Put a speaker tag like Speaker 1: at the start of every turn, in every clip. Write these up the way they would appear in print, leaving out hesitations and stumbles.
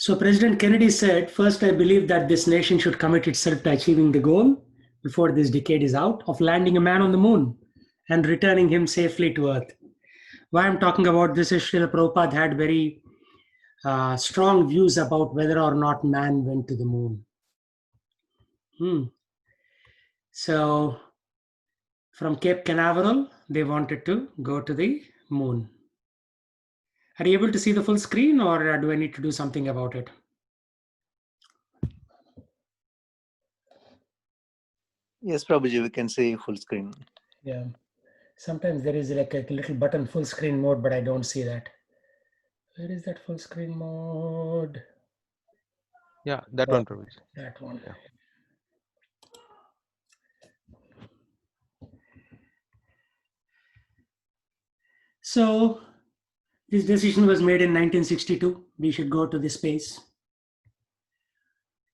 Speaker 1: So President Kennedy said, first, I believe that this nation should commit itself to achieving the goal before this decade is out of landing a man on the moon and returning him safely to Earth. Why I'm talking about this is Srila Prabhupada had very strong views about whether or not man went to the moon. So from Cape Canaveral, they wanted to go to the moon. Are you able to see the full screen, or do I need to do something about it?
Speaker 2: Yes, Prabhuji, we can see full screen.
Speaker 1: Yeah. Sometimes there is like a little button full screen mode, but I don't see that. Where is that full screen mode?
Speaker 3: Yeah, that one, Prabhuji.
Speaker 1: That one.
Speaker 3: Yeah.
Speaker 1: So this decision was made in 1962. We should go to the space.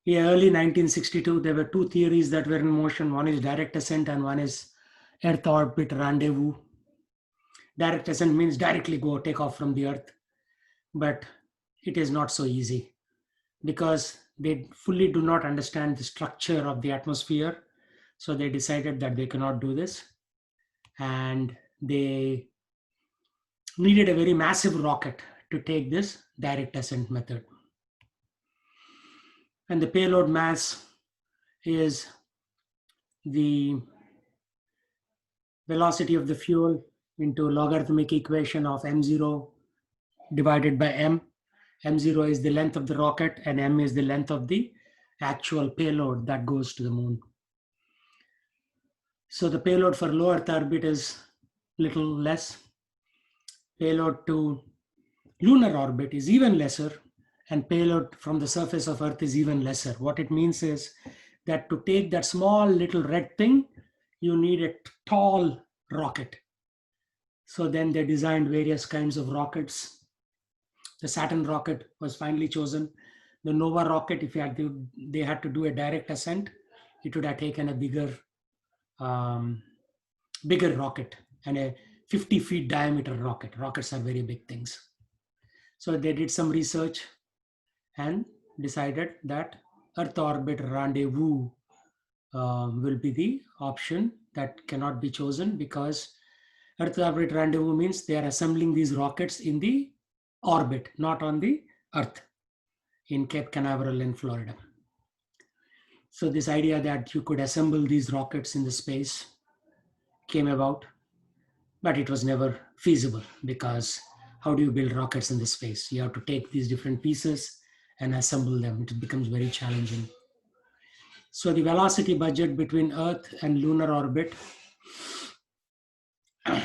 Speaker 1: Yeah, early 1962, there were two theories that were in motion. One is direct ascent and one is Earth orbit rendezvous. Direct ascent means directly go take off from the Earth. But it is not so easy because they fully do not understand the structure of the atmosphere. So they decided that they cannot do this. And they needed a very massive rocket to take this direct ascent method. And the payload mass is the velocity of the fuel into logarithmic equation of m0 divided by m. m0 is the length of the rocket and m is the length of the actual payload that goes to the moon. So the payload for low Earth orbit is little less. Payload to lunar orbit is even lesser, and payload from the surface of Earth is even lesser. What it means is that to take that small little red thing, you need a tall rocket. So then they designed various kinds of rockets. The Saturn rocket was finally chosen. The Nova rocket, if they had to do a direct ascent, it would have taken a bigger rocket and a 50 feet diameter rocket. Rockets are very big things. So they did some research and decided that Earth orbit rendezvous will be the option that cannot be chosen, because Earth orbit rendezvous means they are assembling these rockets in the orbit, not on the Earth, in Cape Canaveral in Florida. So this idea that you could assemble these rockets in the space came about, but it was never feasible, because how do you build rockets in the space? You have to take these different pieces and assemble them. It becomes very challenging. So the velocity budget between Earth and lunar orbit,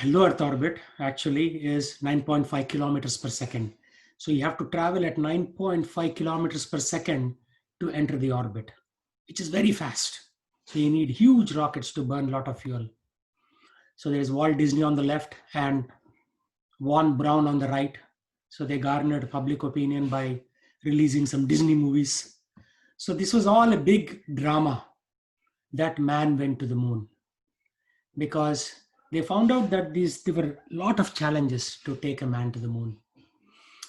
Speaker 1: low Earth orbit actually is 9.5 kilometers per second. So you have to travel at 9.5 kilometers per second to enter the orbit, which is very fast. So you need huge rockets to burn a lot of fuel. So there's Walt Disney on the left and Von Braun on the right. So they garnered public opinion by releasing some Disney movies. So this was all a big drama that man went to the moon, because they found out that there were a lot of challenges to take a man to the moon.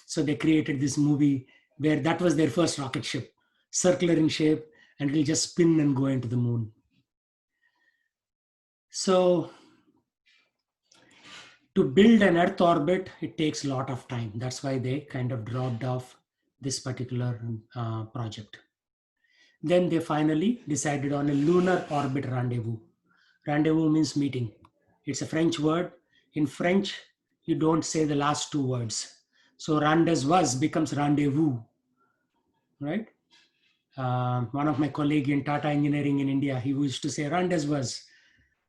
Speaker 1: So they created this movie where that was their first rocket ship, circular in shape, and it'll just spin and go into the moon. So to build an Earth orbit, it takes a lot of time. That's why they kind of dropped off this particular project. Then they finally decided on a lunar orbit rendezvous. Rendezvous means meeting. It's a French word. In French, you don't say the last two words. So rendezvous becomes rendezvous, right? One of my colleagues in Tata Engineering in India, he used to say rendezvous.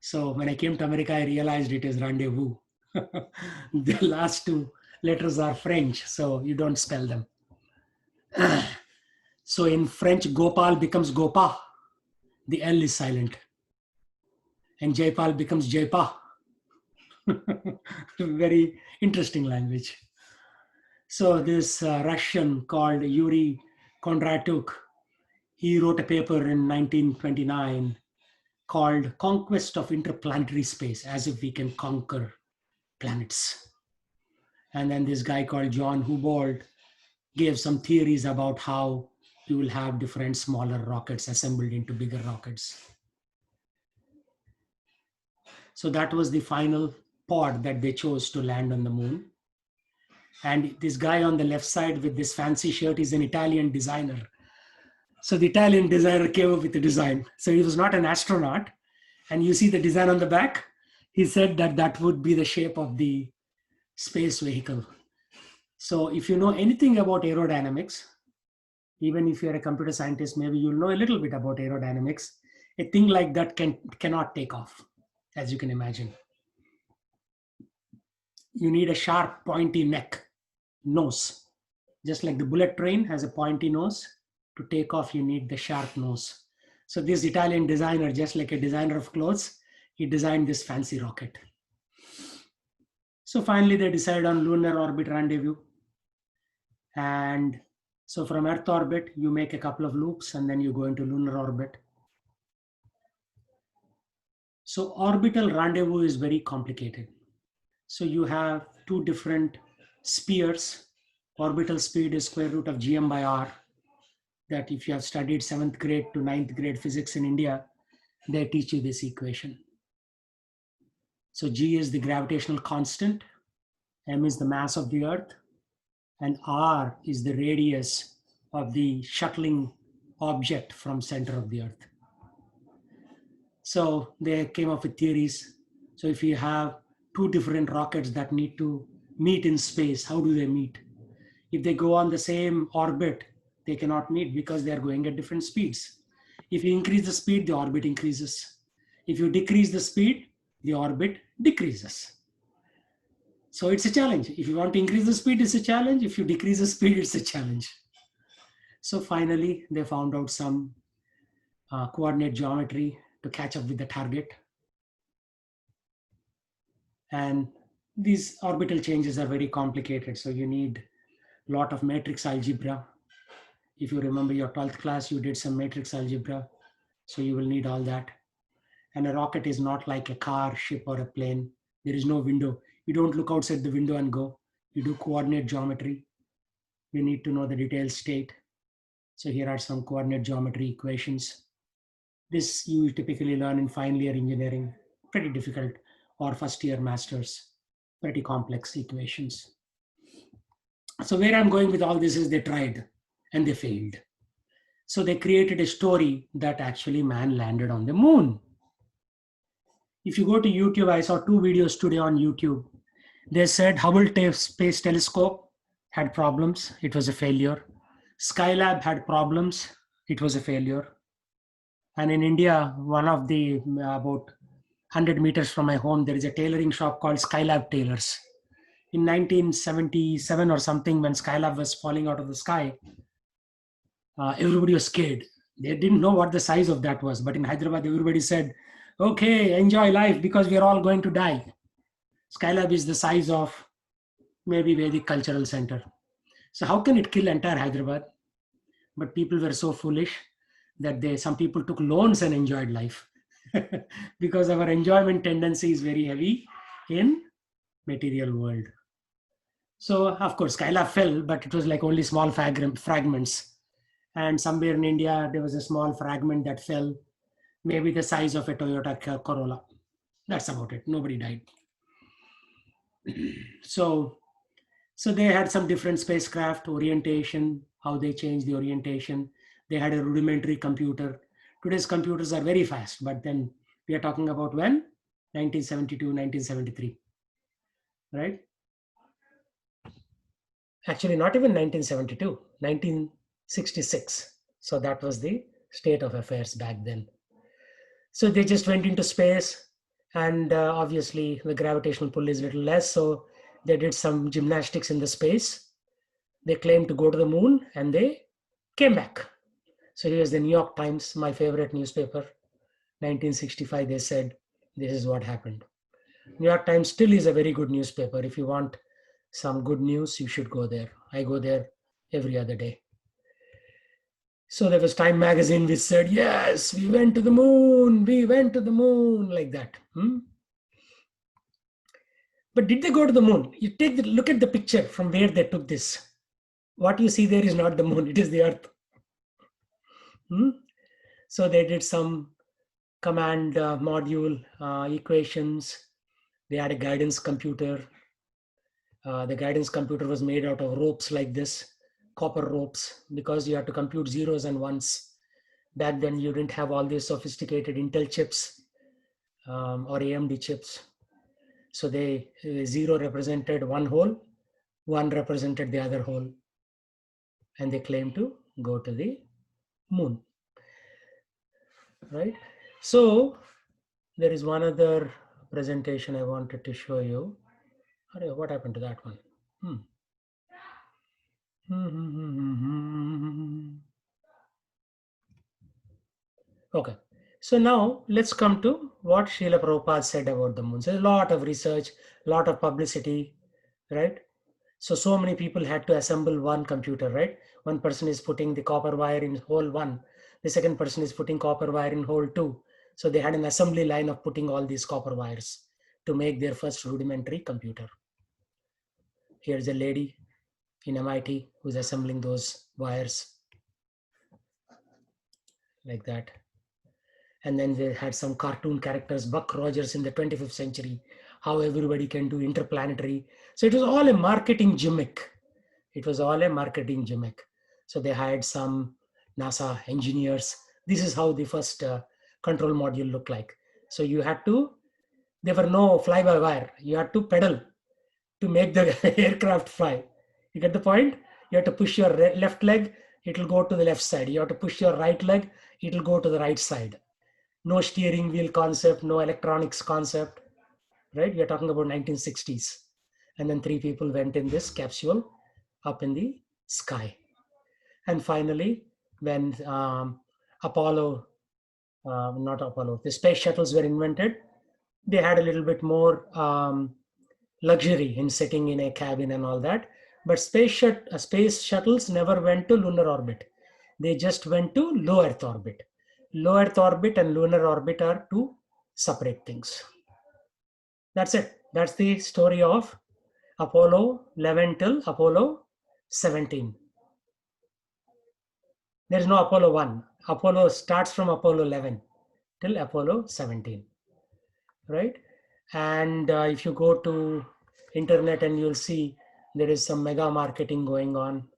Speaker 1: So when I came to America, I realized it is rendezvous. The last two letters are French, so you don't spell them. So in French, Gopal becomes Gopa. The L is silent. And Jaipal becomes Jaipa. Very interesting language. So this Russian called Yuri Kondratyuk, he wrote a paper in 1929 called Conquest of Interplanetary Space, as if we can conquer planets. And then this guy called John Houbold gave some theories about how you will have different smaller rockets assembled into bigger rockets. So that was the final pod that they chose to land on the moon. And this guy on the left side with this fancy shirt is an Italian designer. So the Italian designer came up with the design. So he was not an astronaut. And you see the design on the back. He said that that would be the shape of the space vehicle. So if you know anything about aerodynamics, even if you're a computer scientist, maybe you'll know a little bit about aerodynamics. A thing like that cannot take off, as you can imagine. You need a sharp, pointy neck, nose. Just like the bullet train has a pointy nose, to take off, you need the sharp nose. So this Italian designer, just like a designer of clothes, he designed this fancy rocket. So finally, they decided on lunar orbit rendezvous. And so from Earth orbit, you make a couple of loops and then you go into lunar orbit. So orbital rendezvous is very complicated. So you have two different spheres. Orbital speed is square root of gm by r. That if you have studied 7th grade to 9th grade physics in India, they teach you this equation. So g is the gravitational constant, m is the mass of the Earth, and r is the radius of the shuttling object from center of the Earth. So they came up with theories. So if you have two different rockets that need to meet in space, how do they meet? If they go on the same orbit, they cannot meet because they are going at different speeds. If you increase the speed, the orbit increases. If you decrease the speed, the orbit decreases. So it's a challenge. If you want to increase the speed, it's a challenge. If you decrease the speed, it's a challenge. So finally, they found out some coordinate geometry to catch up with the target. And these orbital changes are very complicated. So you need a lot of matrix algebra. If you remember your 12th class, you did some matrix algebra. So you will need all that. And a rocket is not like a car, ship, or a plane. There is no window. You don't look outside the window and go. You do coordinate geometry. You need to know the detailed state. So here are some coordinate geometry equations. This you typically learn in final year engineering. Pretty difficult, or first year masters. Pretty complex equations. So where I'm going with all this is they tried and they failed. So they created a story that actually man landed on the moon. If you go to YouTube, I saw 2 videos today on YouTube. They said Hubble Space Telescope had problems. It was a failure. Skylab had problems. It was a failure. And in India, one of the about 100 meters from my home, there is a tailoring shop called Skylab Tailors. In 1977 or something, when Skylab was falling out of the sky, everybody was scared. They didn't know what the size of that was. But in Hyderabad, everybody said, okay, enjoy life because we are all going to die. Skylab is the size of maybe Vedic Cultural Center. So how can it kill entire Hyderabad? But people were so foolish that some people took loans and enjoyed life because our enjoyment tendency is very heavy in material world. So of course, Skylab fell, but it was like only small fragments. And somewhere in India, there was a small fragment that fell, maybe the size of a Toyota Corolla. That's about it. Nobody died. So they had some different spacecraft orientation, how they changed the orientation. They had a rudimentary computer. Today's computers are very fast, but then we are talking about when? 1972, 1973, right? Actually, not even 1972, 1966. So that was the state of affairs back then. So they just went into space, and obviously the gravitational pull is a little less. So they did some gymnastics in the space. They claimed to go to the moon and they came back. So here's the New York Times, my favorite newspaper. 1965, they said, this is what happened. New York Times still is a very good newspaper. If you want some good news, you should go there. I go there every other day. So there was Time magazine which said, yes, we went to the moon, like that. But did they go to the moon? You look at the picture from where they took this. What you see there is not the moon, it is the earth. So they did some command module equations. They had a guidance computer. The guidance computer was made out of ropes like this, copper ropes, because you have to compute zeros and ones. Back then you didn't have all these sophisticated Intel chips or AMD chips. So they zero represented one hole, one represented the other hole, and they claimed to go to the moon. Right? So there is one other presentation I wanted to show you. What happened to that one? Okay. So now let's come to what Srila Prabhupada said about the moon. So there's a lot of research, a lot of publicity, right? So many people had to assemble one computer, right? One person is putting the copper wire in hole 1. The second person is putting copper wire in hole 2. So they had an assembly line of putting all these copper wires to make their first rudimentary computer. Here's a lady in MIT who's assembling those wires like that. And then they had some cartoon characters, Buck Rogers in the 25th century, how everybody can do interplanetary. So it was all a marketing gimmick. It was all a marketing gimmick. So they hired some NASA engineers. This is how the first control module looked like. So you had to, there were no fly-by-wire. You had to pedal to make the aircraft fly. You get the point? You have to push your left leg, it will go to the left side. You have to push your right leg, it will go to the right side. No steering wheel concept, no electronics concept, right? We are talking about 1960s. And then 3 people went in this capsule up in the sky. And finally, when the space shuttles were invented, they had a little bit more luxury in sitting in a cabin and all that. But space shuttles never went to lunar orbit. They just went to low Earth orbit. Low Earth orbit and lunar orbit are 2 separate things. That's it. That's the story of Apollo 11 till Apollo 17. There is no Apollo 1. Apollo starts from Apollo 11 till Apollo 17, right? And if you go to internet and you'll see there is some mega marketing going on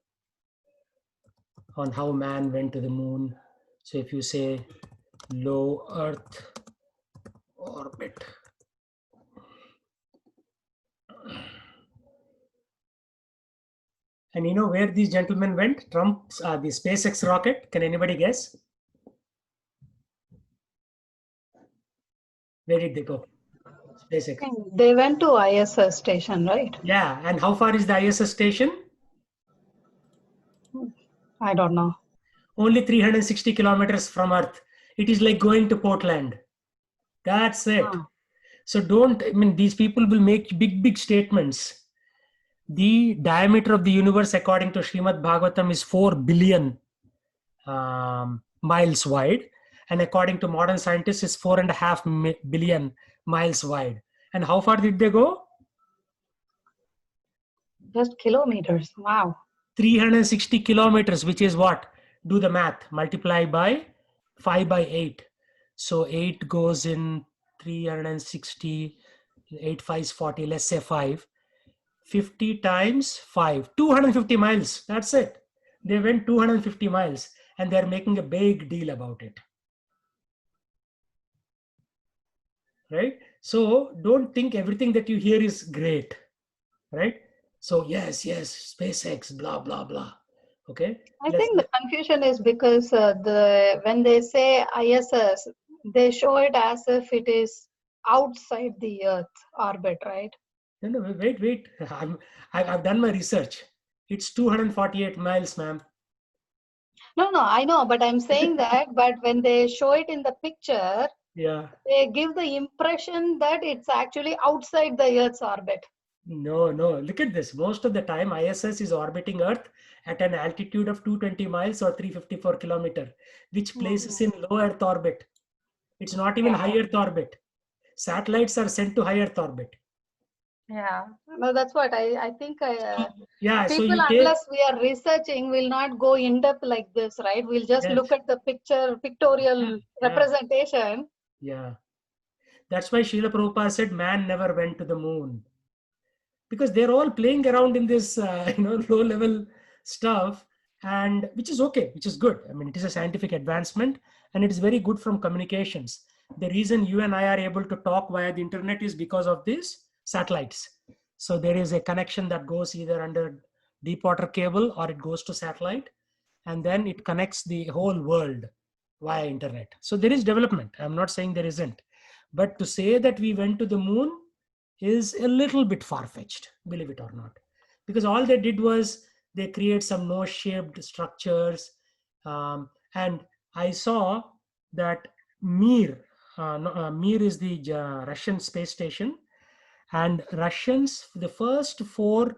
Speaker 1: how man went to the moon. So if you say low Earth orbit, and you know where these gentlemen went? Trump's the SpaceX rocket. Can anybody guess? Where did they go? SpaceX.
Speaker 4: They went to ISS station, right?
Speaker 1: Yeah, and how far is the ISS station?
Speaker 4: I don't know.
Speaker 1: Only 360 kilometers from Earth. It is like going to Portland. That's it. So these people will make big statements. The diameter of the universe, according to Srimad Bhagavatam, is 4 billion miles wide. And according to modern scientists, is 4.5 billion miles wide. And how far did they go?
Speaker 4: Just kilometers. Wow.
Speaker 1: 360 kilometers, which is what? Do the math. Multiply by 5 by 8. So 8 goes in 360. 8 5 is 40. Let's say 5. 50 times 5. 250 miles. That's it. They went 250 miles. And they're making a big deal about it. Right? So don't think everything that you hear is great. Right? So yes, SpaceX, blah, blah, blah. Okay.
Speaker 4: I think the confusion is because when they say ISS, they show it as if it is outside the Earth orbit, right?
Speaker 1: No, wait. I've done my research. It's 248 miles, ma'am.
Speaker 4: No, I know, but I'm saying that. But when they show it in the picture,
Speaker 1: yeah,
Speaker 4: they give the impression that it's actually outside the Earth's orbit.
Speaker 1: No. Look at this. Most of the time, ISS is orbiting Earth at an altitude of 220 miles or 354 kilometers, which places in low Earth orbit. It's not even high Earth orbit. Satellites are sent to high Earth orbit.
Speaker 4: Yeah, no, that's what I think.
Speaker 1: Yeah, so
Speaker 4: People,
Speaker 1: you take,
Speaker 4: unless we are researching, will not go in depth like this, right? We'll just
Speaker 1: yes,
Speaker 4: look at the pictorial
Speaker 1: yeah,
Speaker 4: representation.
Speaker 1: yeah. That's why Srila Prabhupada said man never went to the moon, because they're all playing around in this low level stuff, and which is okay, which is good. I mean, it is a scientific advancement, and it is very good from communications. The reason you and I are able to talk via the internet is because of these satellites. So there is a connection that goes either under deep water cable or it goes to satellite, and then it connects the whole world via internet. So there is development, I'm not saying there isn't, but to say that we went to the moon is a little bit far-fetched, believe it or not, because all they did was they create some nose-shaped structures, and I saw that Mir, Mir is the Russian space station, and Russians, the first four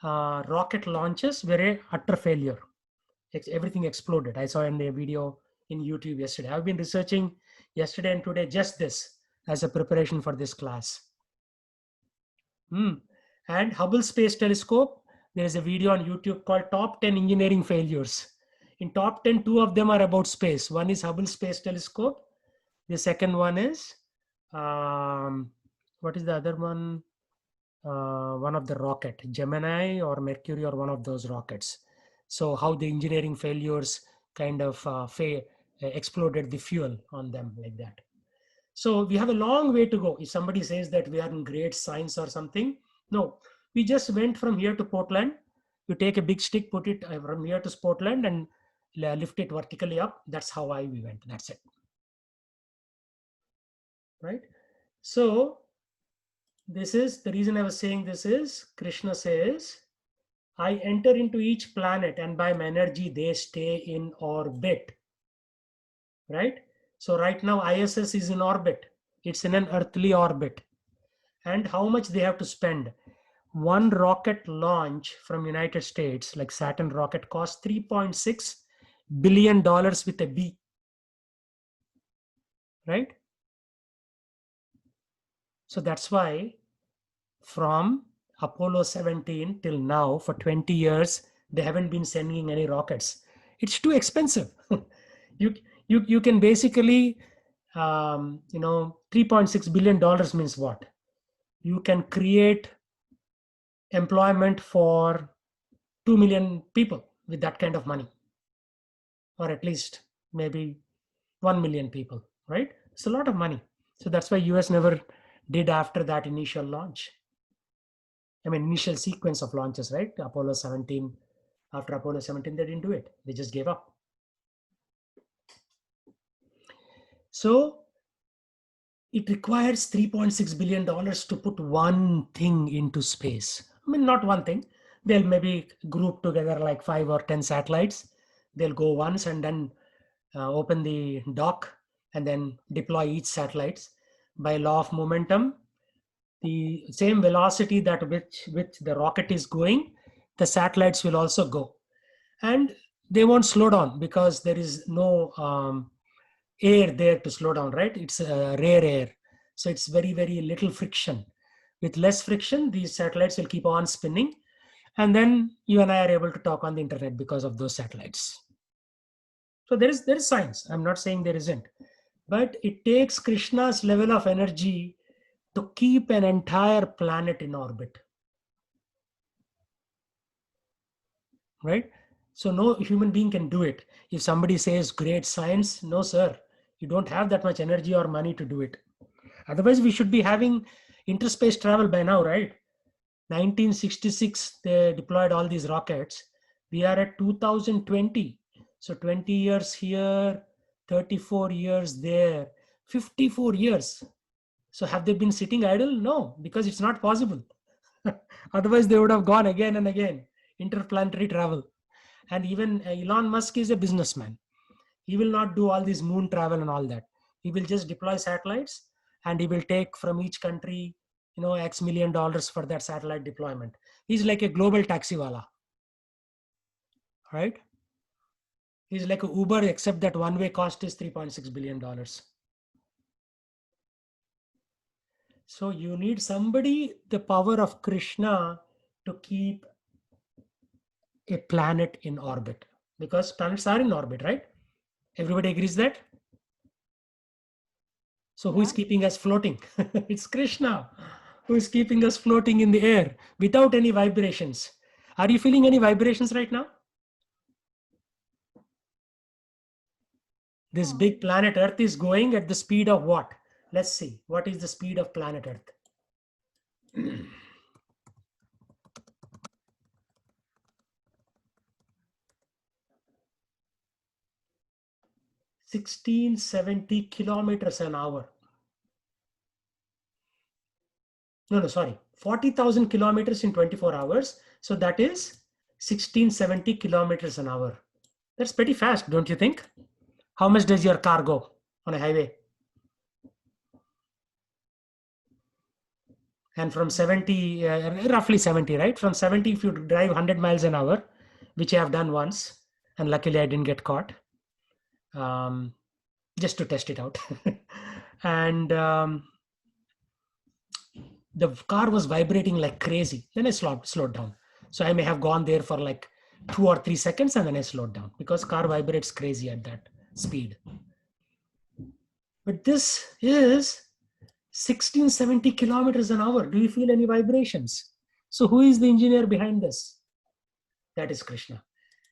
Speaker 1: rocket launches were a utter failure. Everything exploded. I saw in a video in YouTube yesterday. I've been researching yesterday and today just this as a preparation for this class. And Hubble Space Telescope, there is a video on YouTube called Top 10 Engineering Failures. In top 10, 2 of them are about space. One is Hubble Space Telescope. The second one is, what is the other one? One of the rocket, Gemini or Mercury, or one of those rockets. So how the engineering failures kind of exploded the fuel on them like that. So we have a long way to go. If somebody says that we are in great science or something, no, we just went from here to Portland. You take a big stick, put it from here to Portland and lift it vertically up. That's how we went. That's it. Right? So this is the reason I was saying this is Krishna says, I enter into each planet and by my energy, they stay in orbit. Right? So right now ISS is in orbit. It's in an earthly orbit. And how much they have to spend. One rocket launch from United States, like Saturn rocket, costs $3.6 billion with a B. Right? So that's why from Apollo 17 till now, for 20 years, they haven't been sending any rockets. It's too expensive. you can basically, $3.6 billion means what? You can create employment for 2 million people with that kind of money, or at least maybe 1 million people, right? It's a lot of money. So that's why US never did after that initial launch. I mean, initial sequence of launches, right? Apollo 17, after Apollo 17, they didn't do it. They just gave up. So it requires $3.6 billion to put one thing into space. I mean, not one thing. They'll maybe group together like 5 or 10 satellites. They'll go once and then open the dock and then deploy each satellites. By law of momentum, the same velocity that which the rocket is going, the satellites will also go. And they won't slow down because there is no air there to slow down, right? It's rare air. So it's very, very little friction. With less friction, these satellites will keep on spinning. And then you and I are able to talk on the internet because of those satellites. So there is science. I'm not saying there isn't. But it takes Krishna's level of energy to keep an entire planet in orbit. Right? So no human being can do it. If somebody says great science, no, sir, you don't have that much energy or money to do it. Otherwise, we should be having interspace travel by now, right? 1966, they deployed all these rockets. We are at 2020. So 20 years here, 34 years there, 54 years. So have they been sitting idle? No, because it's not possible. Otherwise, they would have gone again and again, interplanetary travel. And even Elon Musk is a businessman. He will not do all this moon travel and all that. He will just deploy satellites and he will take from each country, X million dollars for that satellite deployment. He's like a global taxiwala, right? He's like a Uber, except that one-way cost is $3.6 billion. So you need somebody, the power of Krishna, to keep a planet in orbit, because planets are in orbit, right? Everybody agrees that. So who is
Speaker 4: Yeah.
Speaker 1: keeping us floating? It's Krishna who is keeping us floating in the air without any vibrations. Are you feeling any vibrations right now? This
Speaker 4: Oh.
Speaker 1: big planet Earth is going at the speed of what? Let's see. What is the speed of planet Earth? 1670 kilometers an hour. No, sorry. 40,000 kilometers in 24 hours. So that is 1670 kilometers an hour. That's pretty fast, don't you think? How much does your car go on a highway? And from 70, roughly 70, right? From 70, if you drive 100 miles an hour, which I have done once, and luckily I didn't get caught, just to test it out. And the car was vibrating like crazy. Then I slowed down. So I may have gone there for like 2 or 3 seconds and then I slowed down because car vibrates crazy at that speed. But this is 1670 kilometers an hour. Do you feel any vibrations? So who is the engineer behind this? That is Krishna.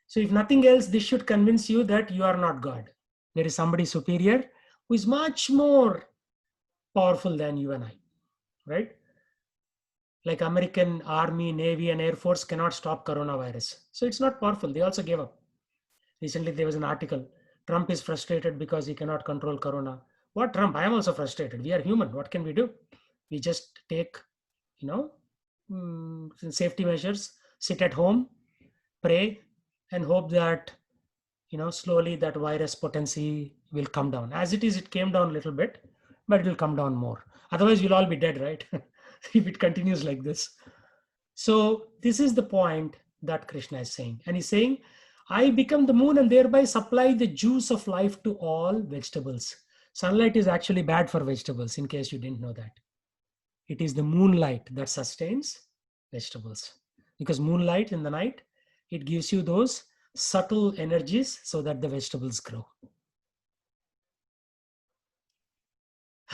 Speaker 1: So if nothing else, this should convince you that you are not God. There is somebody superior who is much more powerful than you and I, right? Like American Army, Navy, and Air Force cannot stop coronavirus. So it's not powerful. They also gave up. Recently, there was an article. Trump is frustrated because he cannot control corona. What Trump? I am also frustrated. We are human. What can we do? We just take, you know, safety measures, sit at home, pray, and hope that, slowly that virus potency will come down. As it is, it came down a little bit, but it will come down more. Otherwise, we'll all be dead, right? If it continues like this. So this is the point that Krishna is saying. And he's saying, I become the moon and thereby supply the juice of life to all vegetables. Sunlight is actually bad for vegetables, in case you didn't know that. It is the moonlight that sustains vegetables. Because moonlight in the night, it gives you those subtle energies so that the vegetables grow.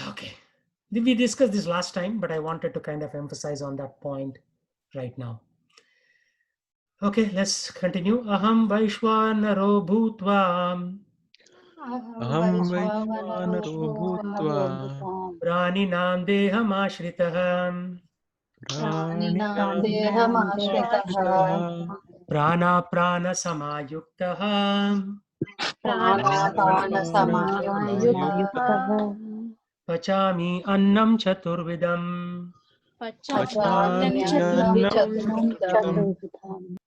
Speaker 1: Okay. We discussed this last time, but I wanted to kind of emphasize on that point right now. Okay, let's continue. Aham Vaishwanaro Bhutva
Speaker 3: Aham Vaishwanaro Bhutva
Speaker 1: Praninam Dehamashritah
Speaker 4: Praninam
Speaker 3: Praninaam
Speaker 4: Dehamashritah
Speaker 1: Prana Prana Samayuktah
Speaker 4: Pranapana
Speaker 3: Samayuktah
Speaker 4: Samayuktah
Speaker 1: Pachami Annam Chaturvidam.
Speaker 4: Pachami
Speaker 3: Pachami
Speaker 4: Annam
Speaker 3: Annam
Speaker 4: Chaturvidam.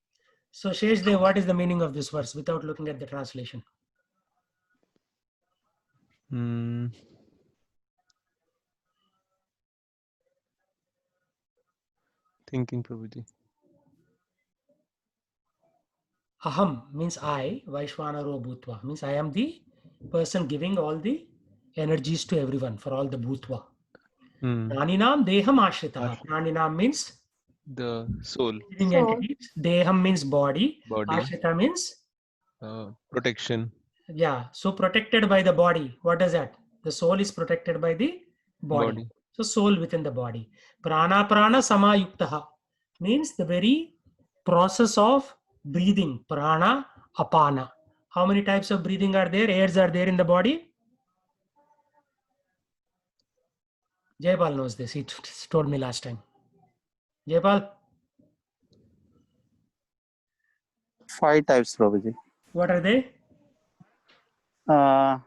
Speaker 1: So Sheshdev, what is the meaning of this verse without looking at the translation?
Speaker 3: Thinking, Prabhuji.
Speaker 1: Aham means I, Vaishwanaro Bhutva means I am the person giving all the energies to everyone for all the Bhutva. Praninam Deham Ashritaha. Praninam means
Speaker 3: The soul,
Speaker 1: living
Speaker 4: Soul.
Speaker 1: entities. Deham means body.
Speaker 3: body,
Speaker 1: Ashrita means,
Speaker 3: protection.
Speaker 1: yeah, so protected by the body. What is that? The soul is protected by the body. So soul within the body. Prana Prana Samayuktaha means the very process of breathing. Prana Apana. How many types of breathing are there? Airs are there in the body? Jayapal knows this. He told me last time. Jayapal,
Speaker 2: 5 types, Prabhuji.
Speaker 1: what are they?
Speaker 2: Prana,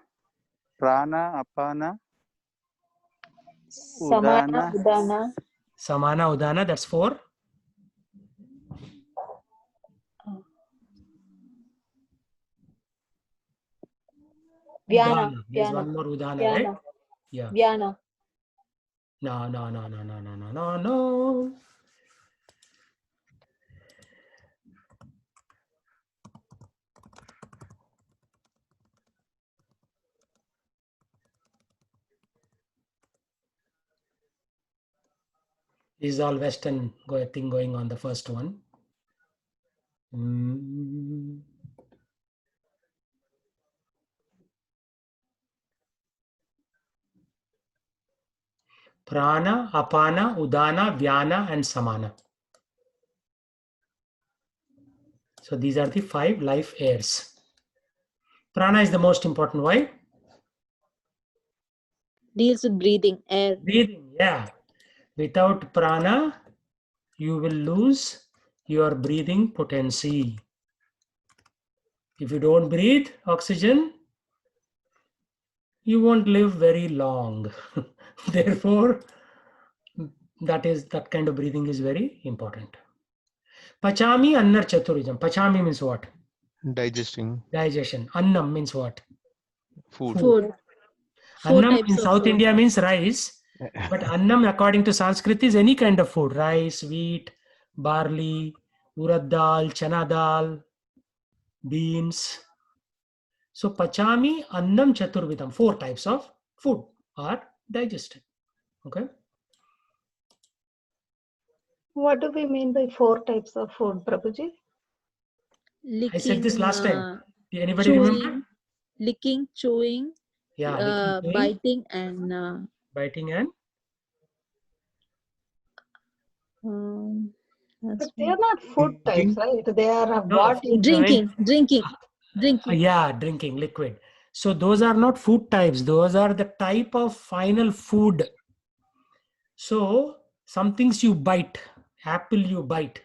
Speaker 2: Apana,
Speaker 5: Samana,
Speaker 2: Udana,
Speaker 5: Udana,
Speaker 1: Samana Udana, that's 4.
Speaker 5: Vyana,
Speaker 1: Udana. There's
Speaker 5: Vyana,
Speaker 1: one more Udana, right?
Speaker 5: Vyana,
Speaker 1: Yeah.
Speaker 5: Vyana.
Speaker 1: No. This is all Western thing going on, the first one. Prana, Apana, Udana, Vyana, and Samana. So these are the 5 life airs. Prana is the most important. Why?
Speaker 5: Deals with breathing, air.
Speaker 1: Breathing, yeah. Without prana, you will lose your breathing potency. If you don't breathe oxygen, you won't live very long. Therefore, that kind of breathing is very important. Pachami annar chaturijam. Pachami means what?
Speaker 3: Digesting.
Speaker 1: Digestion. Annam means what?
Speaker 3: Food.
Speaker 5: Food. 4
Speaker 1: Annam
Speaker 5: types
Speaker 1: in
Speaker 5: of
Speaker 1: South
Speaker 5: food.
Speaker 1: India means rice. But annam, according to Sanskrit, is any kind of food. Rice, wheat, barley, urad dal, chana dal, beans. So pachami, annam, chaturvidam. 4 types of food are digested. Okay.
Speaker 4: What do we mean by 4 types of food, Prabhuji?
Speaker 5: Licking,
Speaker 1: I said this last time. Did anybody remember?
Speaker 5: Licking, chewing,
Speaker 1: Yeah, licking, chewing,
Speaker 5: biting, and
Speaker 1: biting and
Speaker 4: But they are not food types, right? They are
Speaker 1: no,
Speaker 4: what you
Speaker 5: drinking.
Speaker 1: yeah, drinking liquid. So those are not food types. Those are the type of final food. So some things you bite. Apple you bite.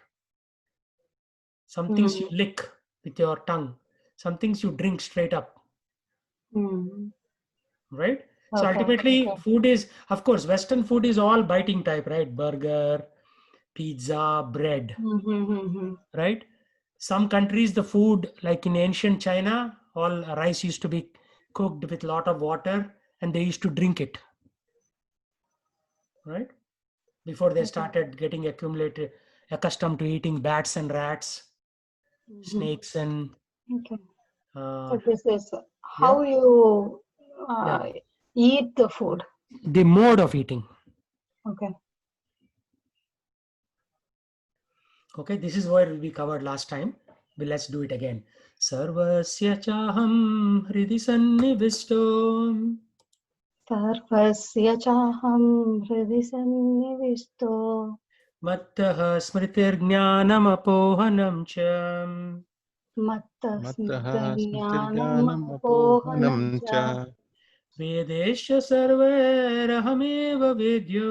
Speaker 1: Some things you lick with your tongue. Some things you drink straight up. Right? So
Speaker 4: Okay,
Speaker 1: ultimately,
Speaker 4: okay.
Speaker 1: food is, of course, Western food is all biting type, right? Burger, pizza, bread, right? Some countries, the food, like in ancient China, all rice used to be cooked with a lot of water and they used to drink it, right? Before they started getting accustomed to eating bats and rats, snakes and
Speaker 4: Okay. So this is how
Speaker 1: yeah.
Speaker 4: you
Speaker 1: Yeah.
Speaker 4: eat the food.
Speaker 1: The mode of eating.
Speaker 4: Okay.
Speaker 1: Okay, this is what we covered last time. But let's do it again. Sarvasya chaham hridi sannivisto.
Speaker 4: Sarvasya chaham hridi sannivisto.
Speaker 1: Mattah smritirjnanam apohanam cha.
Speaker 4: Mattah
Speaker 3: Mattah
Speaker 4: smritirjnanam
Speaker 3: smritirjnanam
Speaker 4: apohanam
Speaker 3: apohanam
Speaker 4: cha.
Speaker 3: cha.
Speaker 1: Vedesha sarvairahameva vedyo.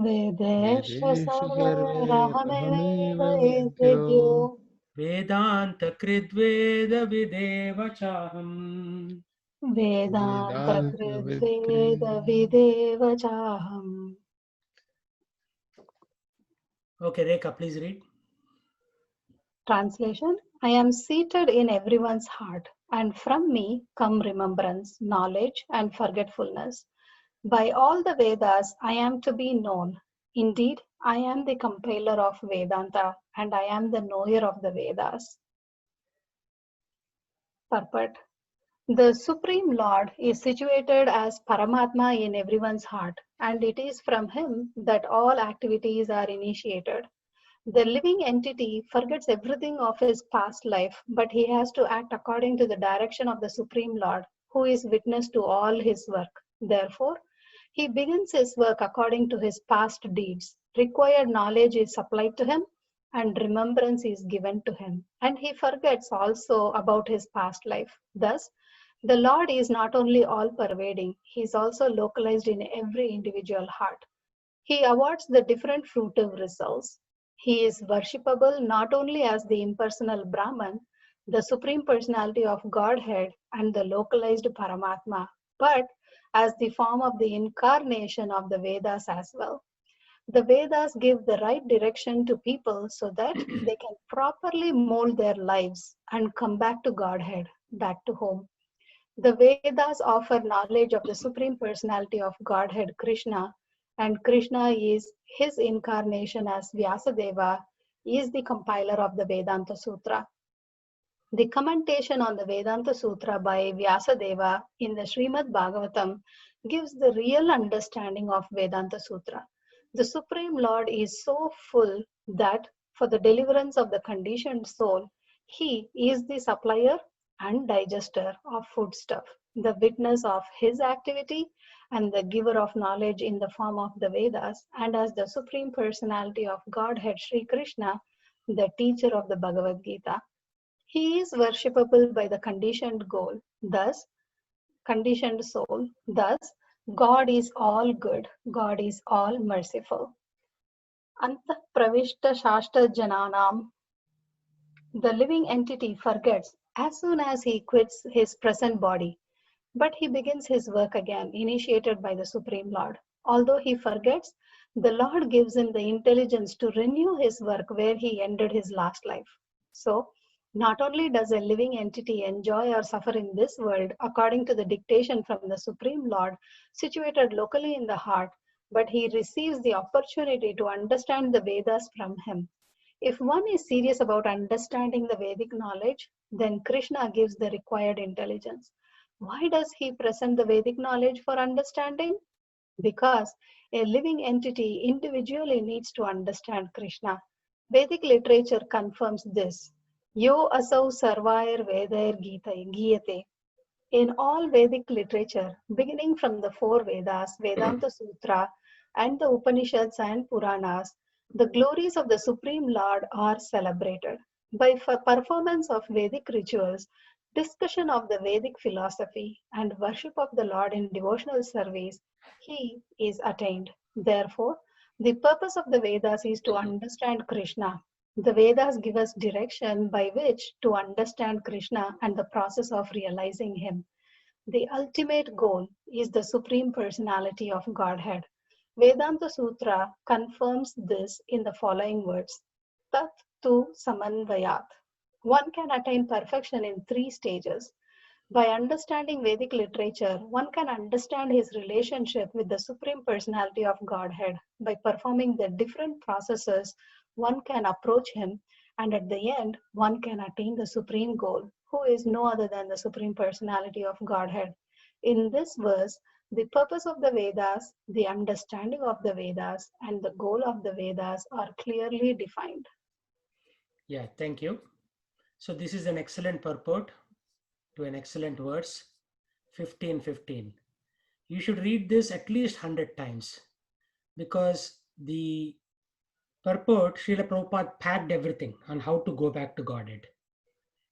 Speaker 4: Vedesha
Speaker 3: Vedeshu
Speaker 4: sarvarahameva
Speaker 3: sarvarahameva
Speaker 4: vedyo.
Speaker 1: Vedanta kridveda videva chaham.
Speaker 4: Vedanta
Speaker 3: Vedanta
Speaker 4: kridveda videva chaham.
Speaker 1: Okay, Rekha, please read.
Speaker 4: Translation: I am seated in everyone's heart, and from me come remembrance, knowledge, and forgetfulness. By all the Vedas, I am to be known. Indeed, I am the compiler of Vedanta, and I am the knower of the Vedas. Purport: the Supreme Lord is situated as Paramatma in everyone's heart, and it is from him that all activities are initiated. The living entity forgets everything of his past life, but he has to act according to the direction of the Supreme Lord, who is witness to all his work. Therefore, he begins his work according to his past deeds. Required knowledge is supplied to him, and remembrance is given to him. And he forgets also about his past life. Thus, the Lord is not only all-pervading, he is also localized in every individual heart. He awards the different fruitive results. He is worshipable not only as the impersonal Brahman, the Supreme Personality of Godhead, and the localized Paramatma, but as the form of the incarnation of the Vedas as well. The Vedas give the right direction to people so that they can properly mold their lives and come back to Godhead, back to home. The Vedas offer knowledge of the Supreme Personality of Godhead, Krishna, and Krishna is his incarnation as Vyasadeva, is the compiler of the Vedanta Sutra. The commentation on the Vedanta Sutra by Vyasadeva in the Srimad Bhagavatam gives the real understanding of Vedanta Sutra. The Supreme Lord is so full that for the deliverance of the conditioned soul, He is the supplier and digester of foodstuff, the witness of His activity, and the giver of knowledge in the form of the Vedas, and as the Supreme Personality of Godhead Sri Krishna, the teacher of the Bhagavad Gita. He is worshipable by the conditioned soul. Thus, God is all good, God is all merciful. Anta pravishta shashta jananam. The living entity forgets as soon as he quits his present body, but he begins his work again, initiated by the Supreme Lord. Although he forgets, the Lord gives him the intelligence to renew his work where he ended his last life. So, not only does a living entity enjoy or suffer in this world according to the dictation from the Supreme Lord, situated locally in the heart, but he receives the opportunity to understand the Vedas from him. If one is serious about understanding the Vedic knowledge, then Krishna gives the required intelligence. Why does he present the Vedic knowledge for understanding? Because a living entity individually needs to understand Krishna. Vedic literature confirms this. Yo asau sarvair vedair giyate. In all Vedic literature, beginning from the four Vedas, Vedanta Sutra, and the Upanishads and Puranas, the glories of the Supreme Lord are celebrated. By performance of Vedic rituals, discussion of the Vedic philosophy, and worship of the Lord in devotional service, He is attained. Therefore, the purpose of the Vedas is to understand Krishna. The Vedas give us direction by which to understand Krishna and the process of realizing Him. The ultimate goal is the Supreme Personality of Godhead. Vedanta Sutra confirms this in the following words. Tat tu samanvayat. One can attain perfection in 3 stages. By understanding Vedic literature, one can understand his relationship with the Supreme Personality of Godhead. By performing the different processes, one can approach him, and at the end, one can attain the supreme goal, who is no other than the Supreme Personality of Godhead. In this verse, the purpose of the Vedas, the understanding of the Vedas, and the goal of the Vedas are clearly defined.
Speaker 1: Yeah, thank you. So this is an excellent purport to an excellent verse, 15:15. You should read this at least 100 times because the purport, Srila Prabhupada packed everything on how to go back to Godhead.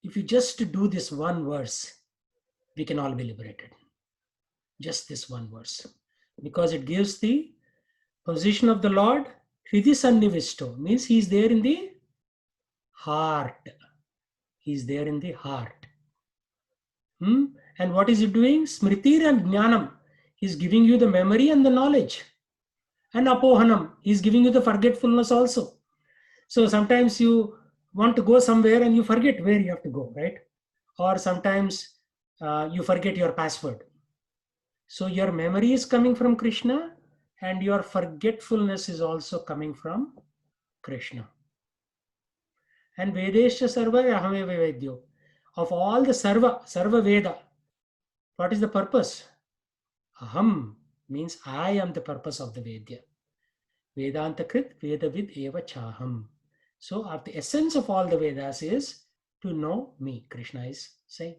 Speaker 1: If you just do this one verse, we can all be liberated. Just this one verse. Because it gives the position of the Lord, Hridi Sannivisto, means He is there in the heart. He is there in the heart. And what is He doing? Smriti and Jnanam. He is giving you the memory and the knowledge. And Apohanam. He is giving you the forgetfulness also. So sometimes you want to go somewhere and you forget where you have to go, right? Or sometimes you forget your password. So your memory is coming from Krishna and your forgetfulness is also coming from Krishna. And Vedesha Sarva Ahame Vedyo. Of all the Sarva Veda, what is the purpose? Aham means I am the purpose of the Vedya. Vedanta Krit Vedavid Eva Chaham. So the essence of all the Vedas is to know me, Krishna is saying.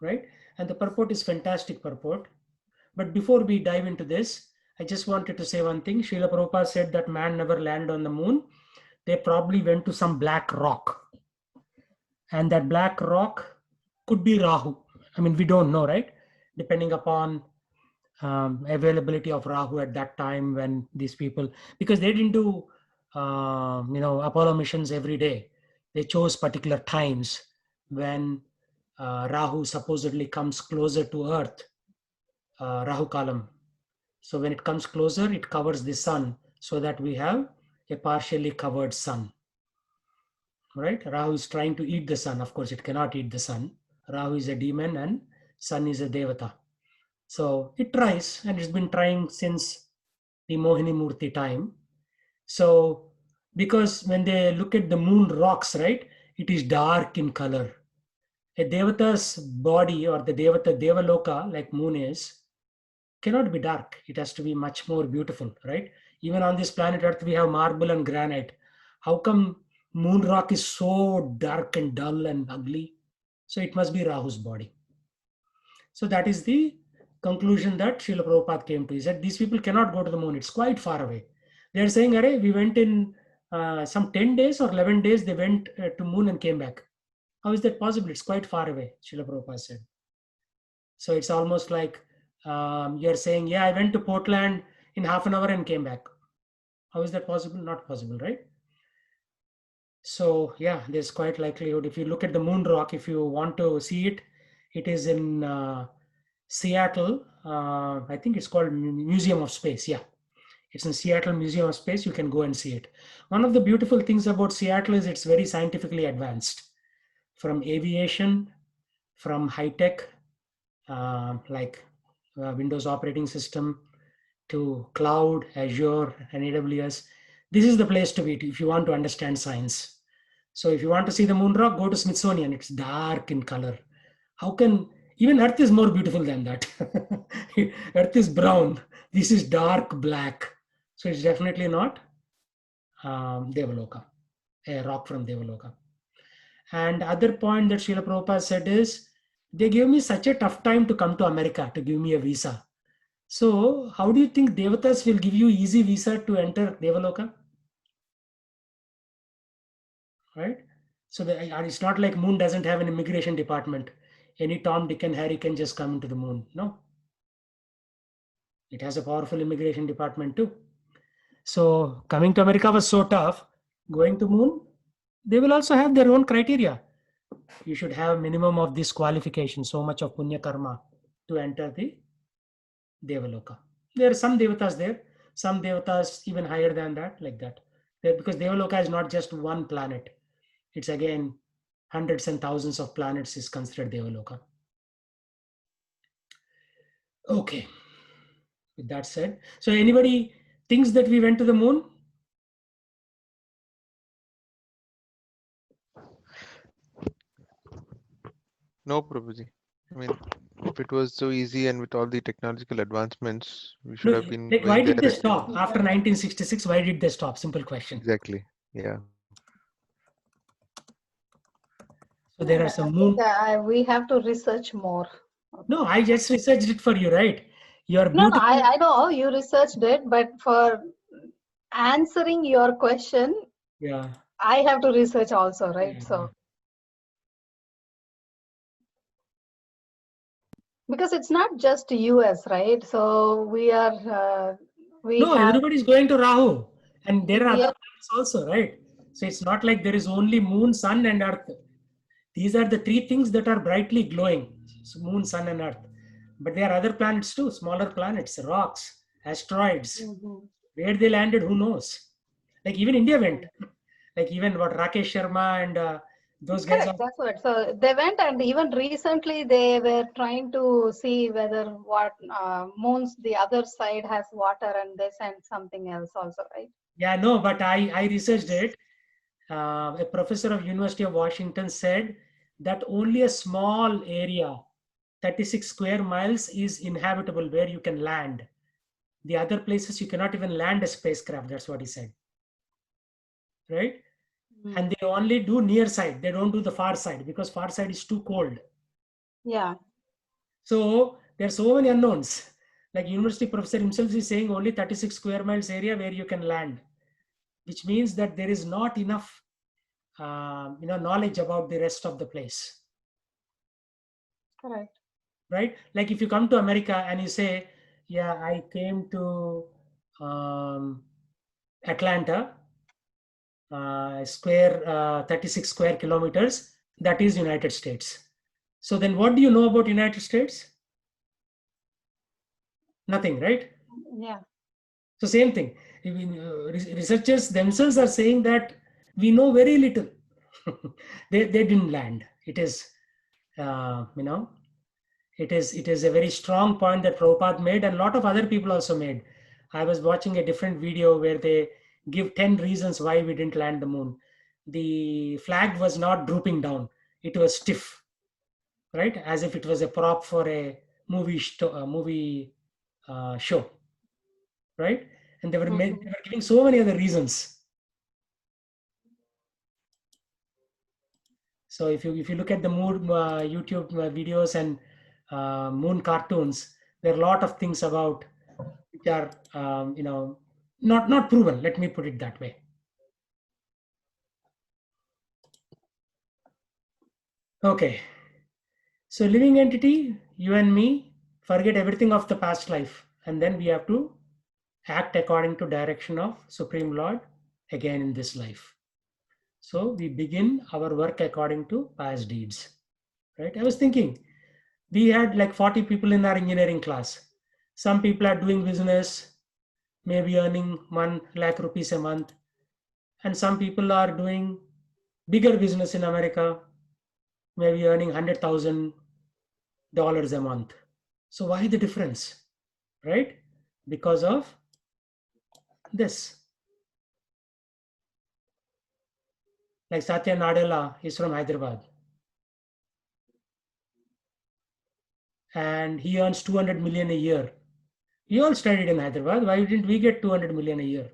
Speaker 1: Right? And the purport is fantastic purport. But before we dive into this, I just wanted to say one thing. Srila Prabhupada said that man never landed on the moon. They probably went to some black rock. And that black rock could be Rahu. I mean, we don't know, right? Depending upon availability of Rahu at that time when these people, because they didn't do, Apollo missions every day. They chose particular times when Rahu supposedly comes closer to Earth, Rahu Kalam. So when it comes closer, it covers the sun so that we have a partially covered sun. Right? Rahu is trying to eat the sun. Of course, it cannot eat the sun. Rahu is a demon and sun is a devata. So it tries, and it's been trying since the Mohini Murti time. So because when they look at the moon rocks, right, it is dark in color. A devata's body or the devata Devaloka, like moon is, cannot be dark. It has to be much more beautiful, right? Even on this planet Earth, we have marble and granite. How come moon rock is so dark and dull and ugly? So it must be Rahu's body. So that is the conclusion that Srila Prabhupada came to. He said, these people cannot go to the moon. It's quite far away. They're saying, Arey, we went in some 10 days or 11 days, they went to moon and came back. How is that possible? It's quite far away, Srila Prabhupada said. So it's almost like you're saying, yeah, I went to Portland in half an hour and came back. How is that possible? Not possible, right? So yeah, there's quite likelihood. If you look at the moon rock, if you want to see it, it is in Seattle. I think it's called Museum of Space. Yeah, it's in Seattle Museum of Space. You can go and see it. One of the beautiful things about Seattle is it's very scientifically advanced. From aviation, from high tech, like Windows operating system, to cloud, Azure, and AWS. This is the place to be if you want to understand science. So if you want to see the moon rock, go to Smithsonian. It's dark in color. How can, even Earth is more beautiful than that. Earth is brown. This is dark black. So it's definitely not Devaloka, a rock from Devaloka. And other point that Srila Prabhupada said is, they gave me such a tough time to come to America to give me a visa. So how do you think Devatas will give you easy visa to enter Devaloka? Right? So it's not like moon doesn't have an immigration department. Any Tom, Dick and Harry can just come into the moon. No. It has a powerful immigration department too. So coming to America was so tough. Going to moon, they will also have their own criteria. You should have minimum of this qualification, so much of punya karma to enter the Devaloka. There are some devatas there, some devatas even higher than that, like that. Because Devaloka is not just one planet. It's again hundreds and thousands of planets is considered Devaloka. Okay. With that said, so anybody thinks that we went to the moon?
Speaker 3: No, Prabhuji. I mean, if it was so easy and with all the technological advancements, we should
Speaker 1: No,
Speaker 3: have been
Speaker 1: like, why
Speaker 3: going
Speaker 1: did they
Speaker 3: there.
Speaker 1: stop after 1966? Why did they stop? Simple question.
Speaker 3: Exactly. Yeah.
Speaker 1: So there are some
Speaker 4: I
Speaker 1: moon.
Speaker 4: think, we have to research more.
Speaker 1: No, I just researched it for you, right? You're
Speaker 4: No,
Speaker 1: beautiful.
Speaker 4: I know you researched it, but for answering your question,
Speaker 1: Yeah.
Speaker 4: I have to research also, right?
Speaker 1: Yeah.
Speaker 4: So, because it's not just US, right? So we are, we
Speaker 1: No,
Speaker 4: have,
Speaker 1: everybody's going to Rahu, and there are
Speaker 4: we
Speaker 1: other
Speaker 4: are,
Speaker 1: planets also, right? So it's not like there is only moon, sun, and earth. These are the three things that are brightly glowing: so moon, sun, and earth. But there are other planets too, smaller planets, rocks, asteroids.
Speaker 4: Mhm.
Speaker 1: Where they landed, who knows? Like even India went. Like even what Rakesh Sharma and those guys are.
Speaker 4: Correct, that's what. So they went, and even recently they were trying to see whether what moons the other side has water, and they sent something else also, right?
Speaker 1: Yeah, no, but I researched it. A professor of University of Washington said that only a small area, 36 square miles, is inhabitable where you can land. The other places you cannot even land a spacecraft. That's what he said. Right? And they only do near side. They don't do the far side because far side is too cold.
Speaker 4: Yeah.
Speaker 1: So there are so many unknowns. Like university professor himself is saying only 36 square miles area where you can land, which means that there is not enough knowledge about the rest of the place.
Speaker 4: Correct.
Speaker 1: Right? Like if you come to America and you say, yeah, I came to Atlanta, 36 square kilometers, that is United States. So then what do you know about United States? Nothing, right?
Speaker 4: Yeah.
Speaker 1: So same thing. Researchers themselves are saying that we know very little. they didn't land. It is, it is a very strong point that Prabhupada made, and a lot of other people also made. I was watching a different video where they give 10 reasons why we didn't land the moon. The flag was not drooping down. It was stiff, right? As if it was a prop for a movie show, right? And they were
Speaker 4: Mhm.
Speaker 1: they were giving so many other reasons. So if you look at the moon YouTube videos and moon cartoons, there are a lot of things about which are not proven. Let me put it that way. Okay. So living entity, you and me, forget everything of the past life, and then we have to act according to direction of Supreme Lord again in this life. So we begin our work according to past deeds. Right? I was thinking, we had like 40 people in our engineering class. Some people are doing business, maybe earning 1 lakh rupees a month. And some people are doing bigger business in America, maybe earning $100,000 a month. So why the difference? Right? Because of this. Like Satya Nadella is from Hyderabad. And he earns 200 million a year. We all studied in Hyderabad. Why didn't we get 200 million a year?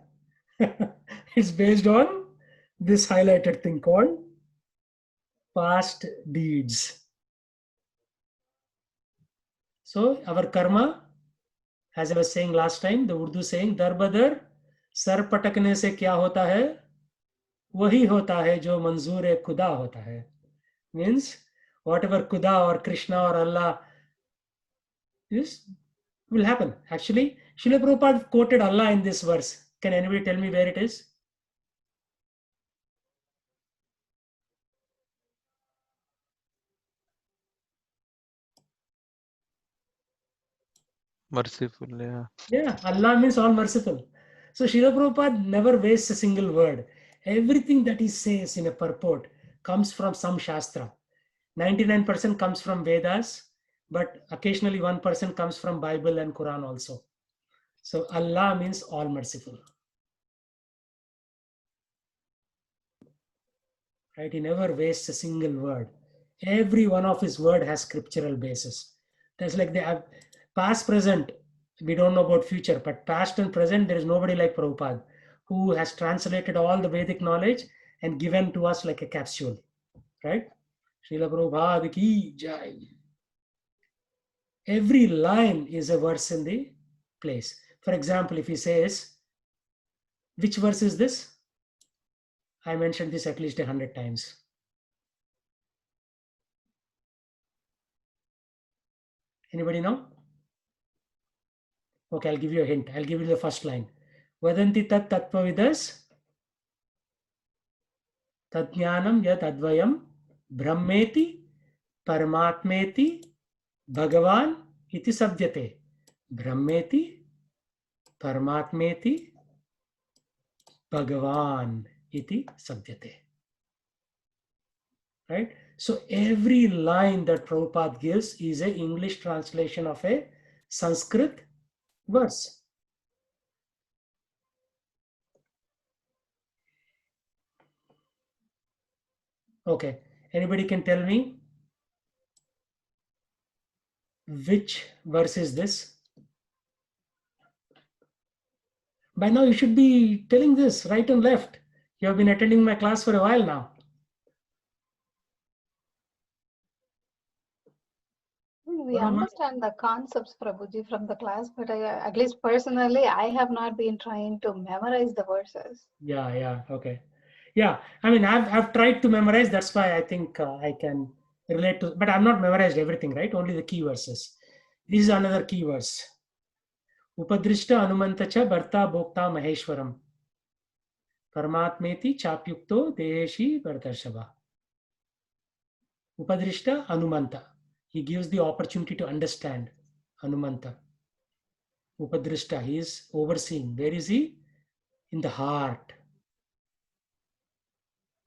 Speaker 1: It's based on this highlighted thing called past deeds. So our karma, as I was saying last time, the Urdu saying, dar badar sar patakne se kya hota hai? Wahi hota hai jo manzoor e khuda hota hai. Means whatever Khuda or Krishna or Allah is will happen. Actually, Srila Prabhupada quoted Allah in this verse. Can anybody tell me where it is?
Speaker 3: Merciful, yeah.
Speaker 1: Yeah, Allah means all merciful. So Srila Prabhupada never wastes a single word. Everything that he says in a purport comes from some Shastra. 99% comes from Vedas, but occasionally 1% comes from Bible and Quran also. So Allah means all merciful. Right? He never wastes a single word. Every one of his word has scriptural basis. That's like they have past, present. We don't know about future, but past and present, there is nobody like Prabhupada who has translated all the Vedic knowledge and given to us like a capsule. Right? Srila Prabhupada ki jai. Every line is a verse in the place. For example, if he says, which verse is this? I mentioned this at least 100 times. Anybody know? Okay, I'll give you a hint. I'll give you the first line. Vadanti tat tatpavidas tadjnanam yat advayam brahmeti paramatmeti bhagavan iti sabdyate. Brahmeti paramatmeti bhagavan iti sabdyate. Right? So every line that Prabhupada gives is an English translation of a Sanskrit verse. Okay, anybody can tell me which verse is this? By now you should be telling this right and left. You have been attending my class for a while now.
Speaker 4: We understand the concepts, Prabhuji, from the class, but at least personally, I have not been trying to memorize the verses.
Speaker 1: Yeah, okay. Yeah, I mean, I've tried to memorize. That's why I think I can relate to, but I've not memorized everything, right? Only the key verses. This is another key verse. Upadrishta Anumanta cha Bharta Bhokta Maheshwaram. Paramatmeti Chapyukto Deheshi Bhartarshava. Upadrishta Anumanta. He gives the opportunity to understand. Anumanta. Upadrishta. He is overseeing. Where is he? In the heart.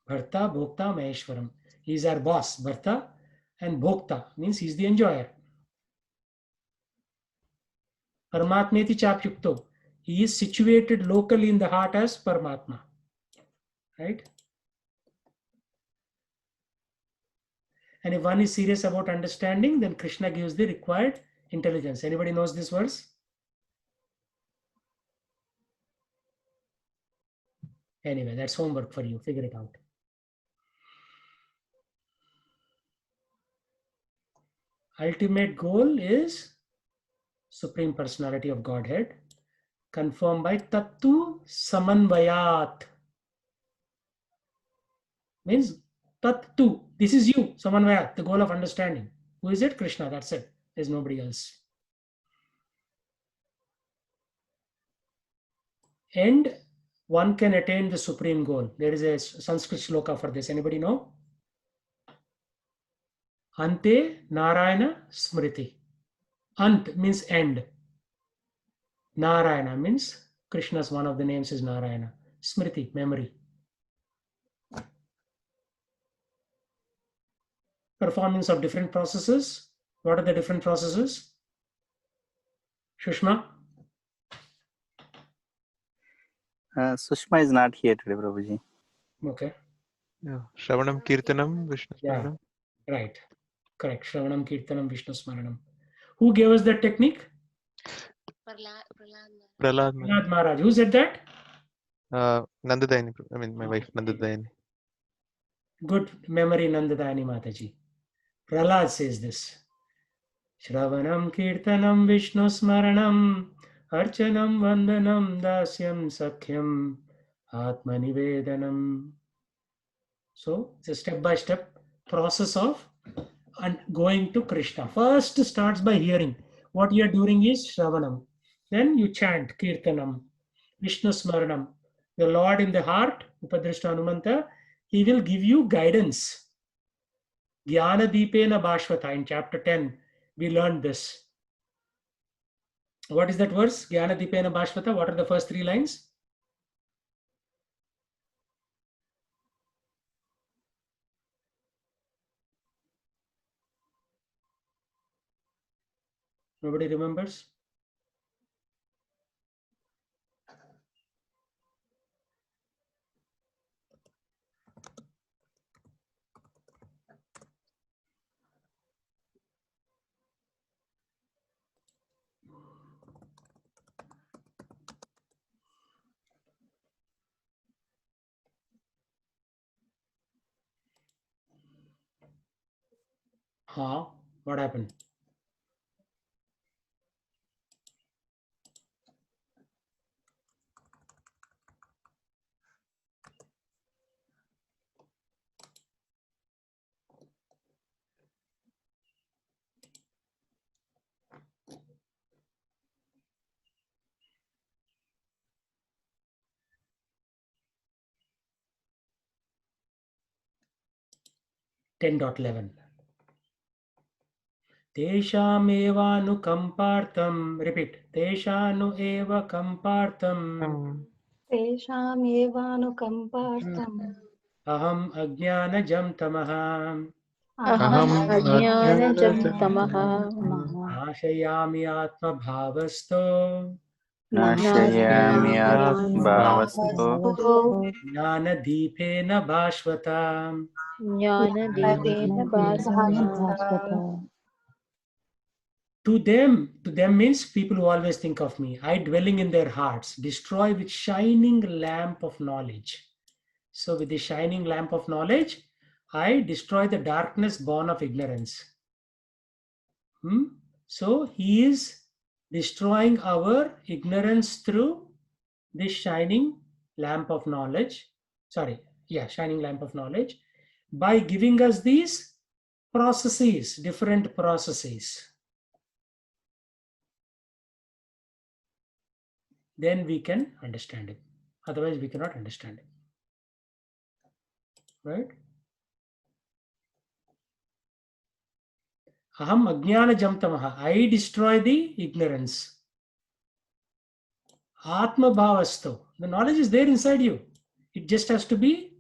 Speaker 1: Bharta Bhokta Maheshwaram. He is our boss. Bharta and Bhokta means he is the enjoyer. Paramatmeti Chapyukto. He is situated locally in the heart as Paramatma. Right? And if one is serious about understanding, then Krishna gives the required intelligence. Anybody knows this verse? Anyway, that's homework for you. Figure it out. Ultimate goal is Supreme Personality of Godhead, confirmed by Tattu Samanvayat. Means Tattu, this is you, Samanvayat, the goal of understanding. Who is it? Krishna, that's it. There's nobody else. And one can attain the supreme goal. There is a Sanskrit shloka for this. Anybody know? Ante Narayana Smriti. Ant means end. Narayana means Krishna's one of the names is Narayana. Smriti, memory. Performance of different processes. What are the different processes? Shushma?
Speaker 2: Sushma is not here today, Prabhuji.
Speaker 1: Okay.
Speaker 3: Yeah. Shravanam Kirtanam Vishnu
Speaker 1: Yeah.
Speaker 3: Smaranam.
Speaker 1: Right. Correct. Shravanam Kirtanam Vishnu Smaranam. Who gave us that technique?
Speaker 3: Prahlad
Speaker 1: Prahlad Maharaj. Who said that?
Speaker 3: Nandadayani. I mean, my wife Nandadayani.
Speaker 1: Good memory, Nandadayani Mataji. Prahlad says this. Shravanam Kirtanam Vishnu Smaranam Archanam Vandanam Dasyam Sakhyam Atmanivedanam. So it's a step-by-step process of going to Krishna. First starts by hearing. What you are doing is Shravanam. Then you chant Kirtanam, Vishnu Smaranam. The Lord in the heart, Upadrishta Hanumanta, he will give you guidance. Jnana Deepena Bhashvata in chapter 10, we learned this. What is that verse? Jnana Deepena Bhashvata. What are the first 3 lines? Nobody remembers? Huh? What happened? .11. Teshamevanukampartam. Repeat. Teshanu eva kampartam.
Speaker 4: Teshamevanukampartam.
Speaker 1: Aham ajnanajam tamaham.
Speaker 5: Aham
Speaker 3: Aham
Speaker 5: ajnanajam
Speaker 3: Ajnanajam
Speaker 5: tamaha
Speaker 1: Nashayami atma bhavasto.
Speaker 2: Nashayami
Speaker 5: Nashayami
Speaker 2: bhavasto
Speaker 1: Jnana deepena bhashvata.
Speaker 5: Jnanadipena bhasvata.
Speaker 1: To them means people who always think of me. I dwelling in their hearts, destroy with shining lamp of knowledge. So with the shining lamp of knowledge, I destroy the darkness born of ignorance. So he is destroying our ignorance through this shining lamp of knowledge. Shining lamp of knowledge by giving us these processes, different processes. Then we can understand it. Otherwise, we cannot understand it. Right? Aham ajnana jamtamaha. I destroy the ignorance. Atma bhavasto. The knowledge is there inside you. It just has to be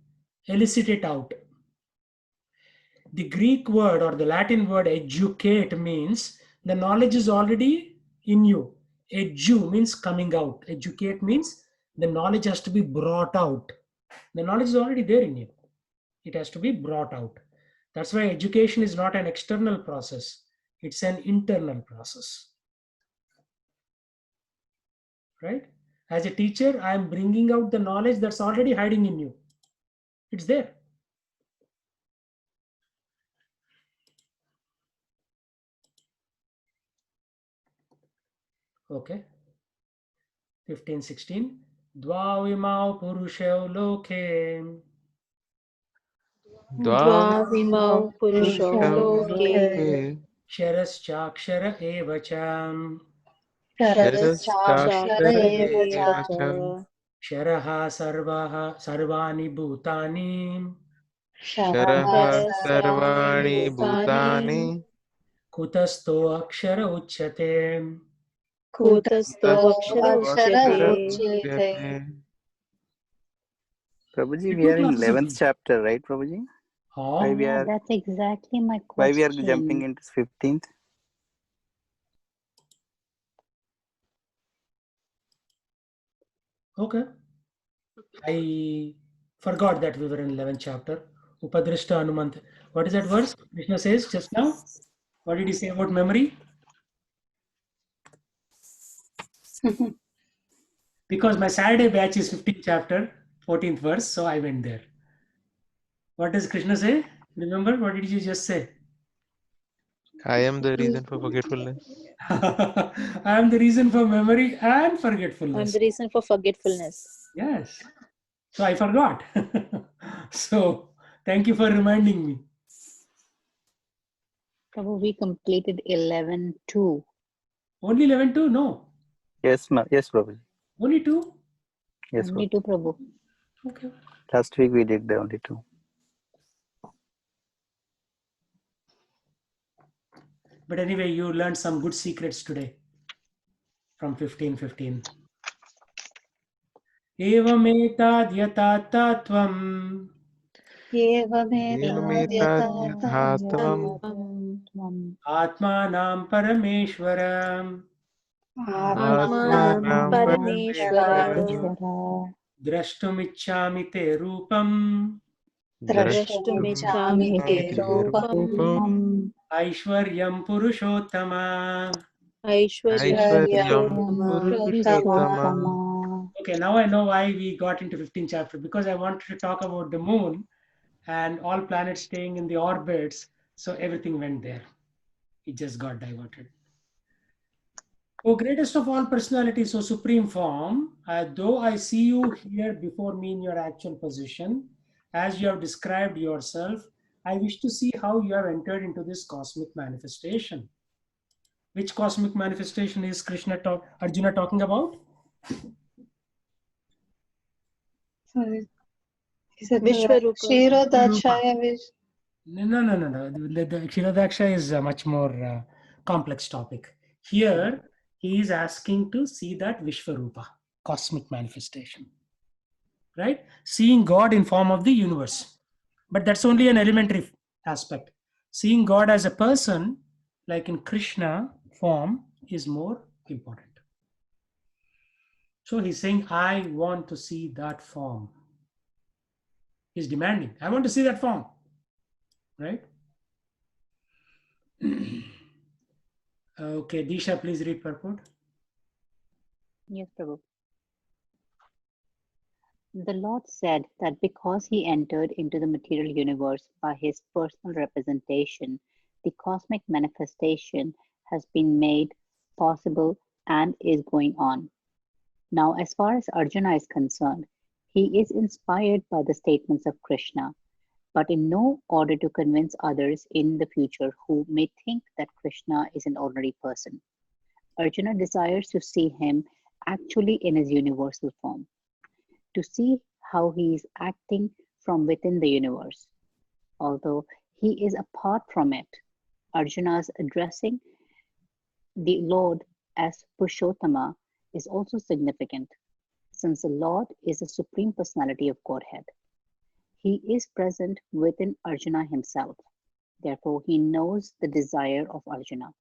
Speaker 1: elicited out. The Greek word or the Latin word educate means the knowledge is already in you. Edu means coming out. Educate means the knowledge has to be brought out. The knowledge is already there in you. It has to be brought out. That's why education is not an external process. It's an internal process. Right? As a teacher, I am bringing out the knowledge that's already hiding in you. It's there. Okay. 15, 16. Dvavimau purushau loke.
Speaker 5: Dvavimau Purusho Loke
Speaker 1: Ksharaschakshara evacham.
Speaker 5: Sharaschakshara
Speaker 3: Sharaschakshara
Speaker 5: Eva
Speaker 3: eva cha.
Speaker 5: Cha
Speaker 1: Sharaha sarvani bhutani.
Speaker 3: Sharaha
Speaker 5: Sarvani
Speaker 3: sarvani
Speaker 5: Bhutani
Speaker 3: bhutani
Speaker 1: Kutasto akshara uchyate.
Speaker 5: Kutasto Akshara
Speaker 3: akshara
Speaker 5: Uchyate.
Speaker 3: uchyate.
Speaker 2: Prabhuji,
Speaker 1: The
Speaker 2: we
Speaker 1: two
Speaker 2: are in
Speaker 1: classes of
Speaker 2: 11th chapter, right, Prabhuji? Why
Speaker 1: Huh?
Speaker 2: we
Speaker 6: Yeah,
Speaker 2: are
Speaker 6: that's exactly my
Speaker 2: why we are
Speaker 6: question.
Speaker 2: jumping into 15th?
Speaker 1: Okay. I forgot that we were in 11th chapter. Upadrishta Anumant. What is that verse? Krishna says just now. What did he say about memory? Because my Saturday batch is 15th chapter, 14th verse, so I went there. What does Krishna say? Remember, what did you just say?
Speaker 3: I am the reason for forgetfulness.
Speaker 1: I am the reason for memory and
Speaker 5: I'm
Speaker 1: forgetfulness.
Speaker 5: the reason for forgetfulness.
Speaker 1: Yes. So I forgot. So thank you for reminding me.
Speaker 6: Prabhu, we completed 11-2.
Speaker 1: Only 11 2? No.
Speaker 2: Yes, yes, Prabhuji.
Speaker 1: Only 2?
Speaker 2: Yes,
Speaker 6: Only
Speaker 2: Prabhuji.
Speaker 6: 2, Prabhu.
Speaker 1: Okay.
Speaker 2: Last week we did the only 2.
Speaker 1: But anyway, you learned some good secrets today from 15:15. Evametadyatatvam
Speaker 3: Evametadhyathatam
Speaker 1: atmanam parameshwaram
Speaker 5: Atmanam
Speaker 3: atmanam
Speaker 5: Parameshwara
Speaker 3: parameshwaram
Speaker 1: drashtumichhami te rupam
Speaker 5: Drashtumichhami Te
Speaker 3: drashtumichhami te
Speaker 5: Rupam
Speaker 3: rupam
Speaker 1: aishwaryam purushottama.
Speaker 5: Aishwaryam
Speaker 3: aishwaryam
Speaker 5: Purushottama.
Speaker 3: purushottama.
Speaker 1: Okay, now I know why we got into 15th chapter, because I wanted to talk about the moon and all planets staying in the orbits. So everything went there. It just got diverted. Oh, greatest of all personalities, so supreme form, though I see you here before me in your actual position, as you have described yourself, I wish to see how you have entered into this cosmic manifestation. Which cosmic manifestation is Arjuna talking about?
Speaker 4: Sorry. He said
Speaker 5: Vishwarupa.
Speaker 4: Kshirodakshaya
Speaker 1: No. The Kshirodaksha is a much more complex topic. Here, he is asking to see that Vishwarupa, cosmic manifestation, right? Seeing God in form of the universe. But that's only an elementary aspect. Seeing God as a person, like in Krishna form, is more important. So he's saying, I want to see that form. He's demanding, I want to see that form, right? Okay, Disha, please read purport.
Speaker 6: Yes, Prabhu. The Lord said that because he entered into the material universe by his personal representation, the cosmic manifestation has been made possible and is going on. Now, as far as Arjuna is concerned, he is inspired by the statements of Krishna, but in no order to convince others in the future who may think that Krishna is an ordinary person. Arjuna desires to see him actually in his universal form, to see how he is acting from within the universe. Although he is apart from it, Arjuna's addressing the Lord as Purushottama is also significant, since the Lord is the Supreme Personality of Godhead. He is present within Arjuna himself. Therefore, he knows the desire of Arjuna,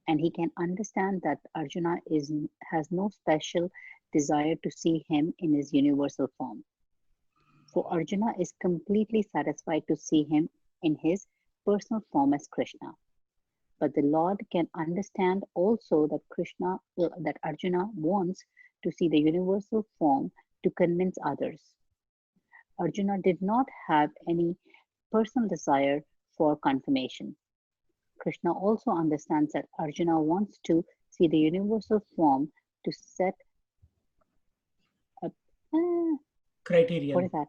Speaker 6: and he can understand that Arjuna has no special desire to see him in his universal form. So Arjuna is completely satisfied to see him in his personal form as Krishna. But the Lord can understand also that Arjuna wants to see the universal form to convince others. Arjuna did not have any personal desire for confirmation. Krishna also understands that Arjuna wants to see the universal form to set a
Speaker 1: Criterion.
Speaker 6: what is that?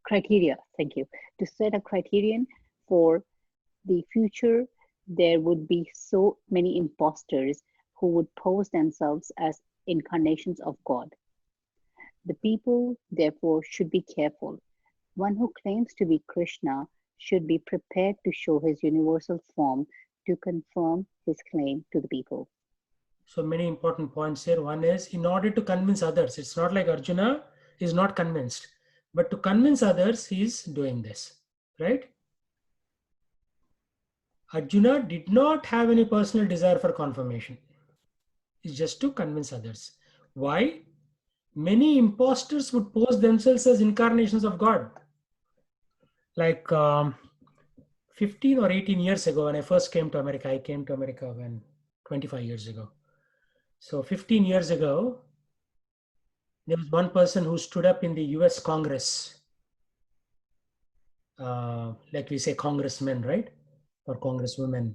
Speaker 6: Criteria. Thank you. To set a criterion for the future, there would be so many impostors who would pose themselves as incarnations of God. The people, therefore, should be careful. One who claims to be Krishna should be prepared to show his universal form to confirm his claim to the people.
Speaker 1: So many important points here. One is, in order to convince others, it's not like Arjuna is not convinced, but to convince others, he's doing this, right? Arjuna did not have any personal desire for confirmation. It's just to convince others. Why? Many imposters would pose themselves as incarnations of God. Like 15 or 18 years ago, when I first came to America, I came to America when 25 years ago. So 15 years ago, there was one person who stood up in the US Congress, like we say congressmen, right? Or congresswomen.